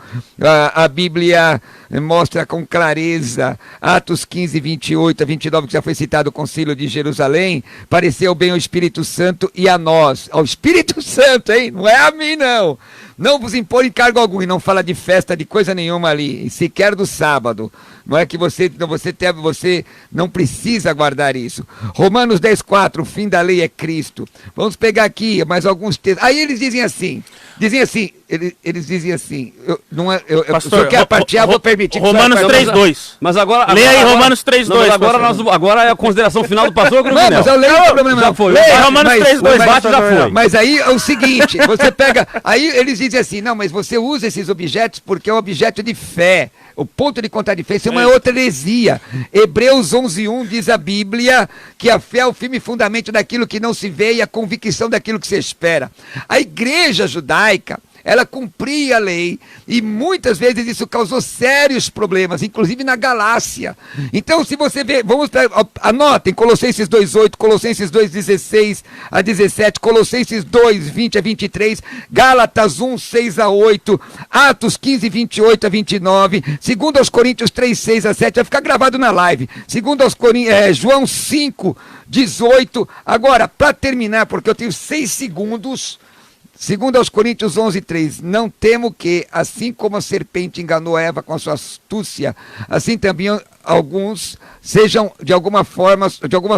A Bíblia mostra com clareza, Atos 15, 28 a 29, que já foi citado o Concílio de Jerusalém, pareceu bem ao Espírito Santo e a nós. Ao Espírito Santo, hein? Não é a mim, não. Não vos impor encargo algum, e não fala de festa, de coisa nenhuma ali, sequer do sábado. Não é que você não precisa guardar isso. Romanos 10:4, o fim da lei é Cristo. Vamos pegar aqui mais alguns textos. Aí eles dizem assim, Pastor, se eu quero partilhar, vou permitir. Romanos 3:2. Mas agora... Leia aí Romanos 3:2. Agora é a consideração final do pastor Cruvinel. Não, mas eu leio o problema. Já foi. Romanos 3:2 já foi. Mas aí é o seguinte, você pega... Aí eles dizem assim, não, mas você usa esses objetos porque é um objeto de fé. O ponto de contar de fé, isso é uma outra heresia. Hebreus 11:1 diz a Bíblia que a fé é o firme fundamento daquilo que não se vê e a convicção daquilo que se espera. A igreja judaica, ela cumpria a lei e muitas vezes isso causou sérios problemas, inclusive na Galácia. Então, se você vê, anotem Colossenses 2:8, Colossenses 2:16 a 17, Colossenses 2:20 a 23, Gálatas 1:6 a 8, Atos 15:28 a 29, 2 Coríntios 3:6 a 7, vai ficar gravado na live. 2 João 5:18. Agora, para terminar, porque eu tenho 6 segundos. 2 Coríntios 11:3, não temo que, assim como a serpente enganou Eva com a sua astúcia, assim também alguns sejam de alguma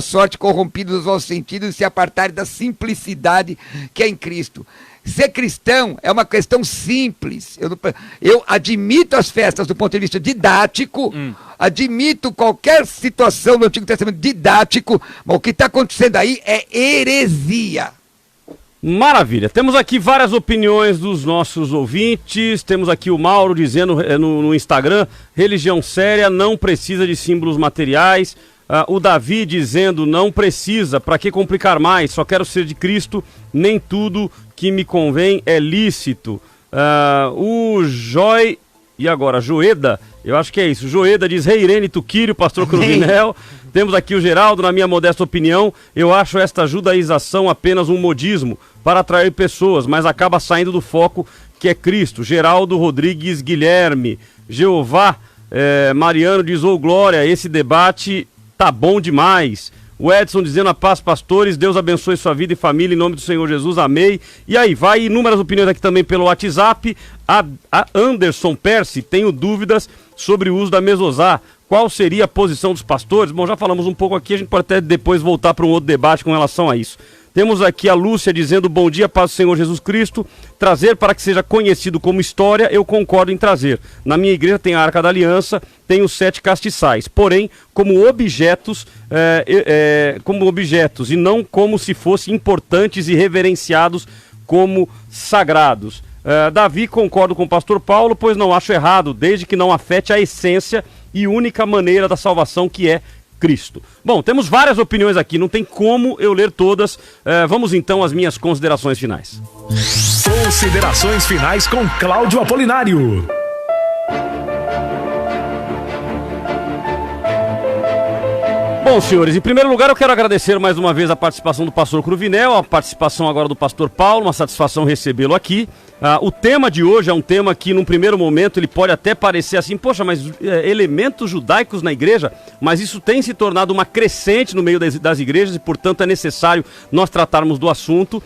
sorte corrompidos nos vossos sentidos e se apartarem da simplicidade que é em Cristo. Ser cristão é uma questão simples. Eu admito as festas do ponto de vista didático, admito qualquer situação do Antigo Testamento didático, mas o que está acontecendo aí é heresia. Maravilha, temos aqui várias opiniões dos nossos ouvintes. Temos aqui o Mauro dizendo no Instagram: religião séria não precisa de símbolos materiais. O Davi dizendo: não precisa, para que complicar mais, só quero ser de Cristo, nem tudo que me convém é lícito. O Joeda, eu acho que é isso, Joeda diz: Rei Irene Tuquírio, pastor Cruvinel. Temos aqui o Geraldo, na minha modesta opinião, eu acho esta judaização apenas um modismo para atrair pessoas, mas acaba saindo do foco que é Cristo. Geraldo Rodrigues Guilherme, Jeová Mariano diz: ô glória, esse debate tá bom demais. O Edson dizendo: a paz, pastores, Deus abençoe sua vida e família, em nome do Senhor Jesus, amém. E aí, vai inúmeras opiniões aqui também pelo WhatsApp. A Anderson Percy, tenho dúvidas sobre o uso da mesosá. Qual seria a posição dos pastores? Bom, já falamos um pouco aqui, a gente pode até depois voltar para um outro debate com relação a isso. Temos aqui a Lúcia dizendo: bom dia, paz do Senhor Jesus Cristo. Trazer para que seja conhecido como história, eu concordo em trazer. Na minha igreja tem a Arca da Aliança, tem os 7 castiçais. Porém, como objetos e não como se fossem importantes e reverenciados como sagrados. Davi, concordo com o pastor Paulo, pois não acho errado, desde que não afete a essência e única maneira da salvação, que é Cristo. Bom, temos várias opiniões aqui, não tem como eu ler todas. Vamos então às minhas considerações finais. Considerações finais com Cláudio Apolinário. Bom, senhores, em primeiro lugar eu quero agradecer mais uma vez a participação do pastor Cruvinel, a participação agora do pastor Paulo, uma satisfação recebê-lo aqui. O tema de hoje é um tema que, num primeiro momento, ele pode até parecer assim: poxa, mas elementos judaicos na igreja, mas isso tem se tornado uma crescente no meio das igrejas e, portanto, é necessário nós tratarmos do assunto.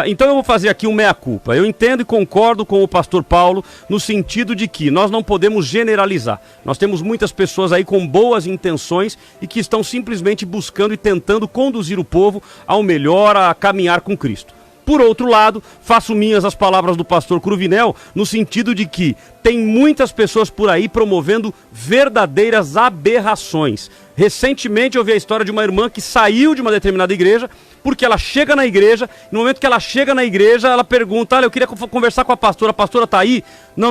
Então eu vou fazer aqui um meia-culpa. Eu entendo e concordo com o pastor Paulo no sentido de que nós não podemos generalizar. Nós temos muitas pessoas aí com boas intenções e que estão simplesmente buscando e tentando conduzir o povo ao melhor, a caminhar com Cristo. Por outro lado, faço minhas as palavras do pastor Cruvinel, no sentido de que tem muitas pessoas por aí promovendo verdadeiras aberrações. Recentemente eu vi a história de uma irmã que saiu de uma determinada igreja, porque ela chega na igreja, no momento que ela chega na igreja, ela pergunta: olha, eu queria conversar com a pastora tá aí? Não,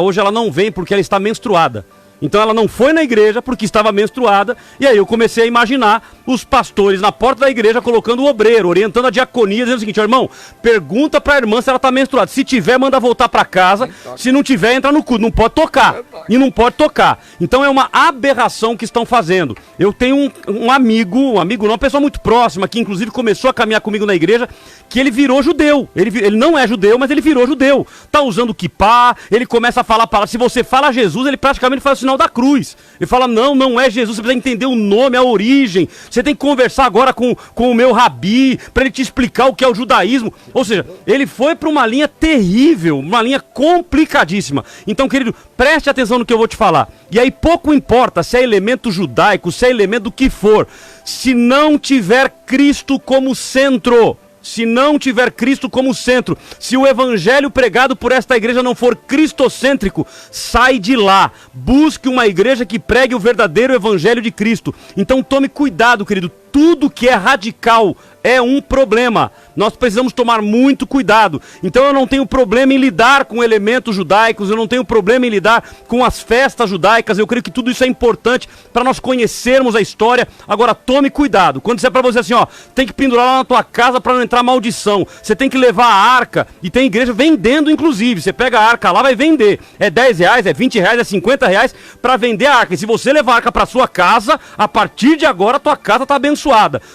hoje ela não vem porque ela está menstruada. Então ela não foi na igreja porque estava menstruada, e aí eu comecei a imaginar os pastores na porta da igreja colocando o obreiro, orientando a diaconia, dizendo o seguinte: irmão, pergunta pra irmã se ela está menstruada, se tiver manda voltar para casa, se não tiver entra no culto, não pode tocar, e não pode tocar. Então é uma aberração que estão fazendo. Eu tenho um amigo não, uma pessoa muito próxima, que inclusive começou a caminhar comigo na igreja, que ele virou judeu, ele não é judeu, mas ele virou judeu, tá usando kippá, ele começa a falar, se você fala Jesus, ele praticamente faz o sinal sinal da cruz. Ele fala, não é Jesus, você precisa entender o nome, a origem. Você tem que conversar agora com o meu rabi, para ele te explicar o que é o judaísmo. Ou seja, ele foi para uma linha terrível, uma linha complicadíssima. Então, querido, preste atenção no que eu vou te falar. E aí pouco importa se é elemento judaico, se é elemento do que for, se não tiver Cristo como centro. Se não tiver Cristo como centro, se o evangelho pregado por esta igreja não for cristocêntrico, sai de lá. Busque uma igreja que pregue o verdadeiro evangelho de Cristo. Então tome cuidado, querido. Tudo que é radical é um problema. Nós precisamos tomar muito cuidado. Então eu não tenho problema em lidar com elementos judaicos, eu não tenho problema em lidar com as festas judaicas. Eu creio que tudo isso é importante para nós conhecermos a história. Agora tome cuidado. Quando disser para você assim, ó, tem que pendurar lá na tua casa para não entrar maldição. Você tem que levar a arca, e tem igreja vendendo inclusive. Você pega a arca lá, vai vender. É R$10, é R$20, é R$50 para vender a arca. E se você levar a arca para sua casa, a partir de agora a tua casa está abençoada.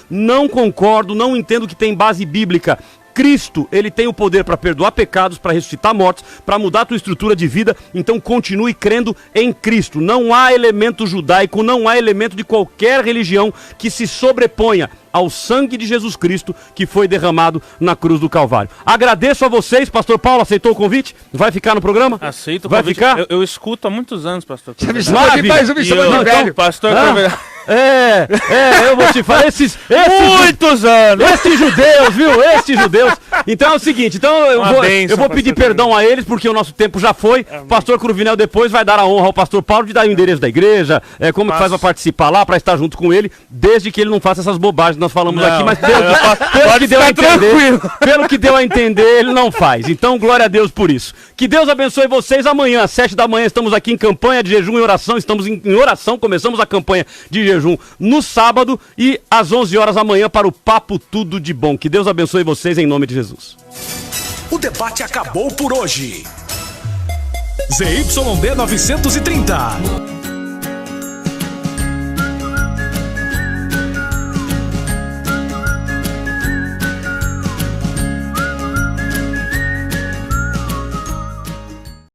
Não concordo, não entendo que tem base bíblica. Cristo, ele tem o poder para perdoar pecados, para ressuscitar mortos, para mudar a tua estrutura de vida. Então continue crendo em Cristo. Não há elemento judaico, não há elemento de qualquer religião que se sobreponha ao sangue de Jesus Cristo que foi derramado na cruz do Calvário. Agradeço a vocês. Pastor Paulo, aceitou o convite? Vai ficar no programa? Aceito o Vai convite. Ficar? Eu escuto há muitos anos, pastor. Você me chamou de mais um, me chamou de velho. Pastor, eu vou te falar, muitos anos! Esses judeus, viu? Esses judeus. Então é o seguinte, então eu vou pedir perdão a eles, porque o nosso tempo já foi. O pastor Cruvinel depois vai dar a honra ao pastor Paulo de dar o endereço da igreja, como que faz pra participar lá, pra estar junto com ele, desde que ele não faça essas bobagens que nós falamos aqui, mas pelo que deu a entender, ele não faz. Então, glória a Deus por isso. Que Deus abençoe vocês. Amanhã, às 7 da manhã, estamos aqui em campanha de jejum e oração. Estamos em oração, começamos a campanha de jejum no sábado e às 11 horas da manhã para o Papo Tudo de Bom. Que Deus abençoe vocês em nome de Jesus. O debate acabou por hoje. ZYD 930,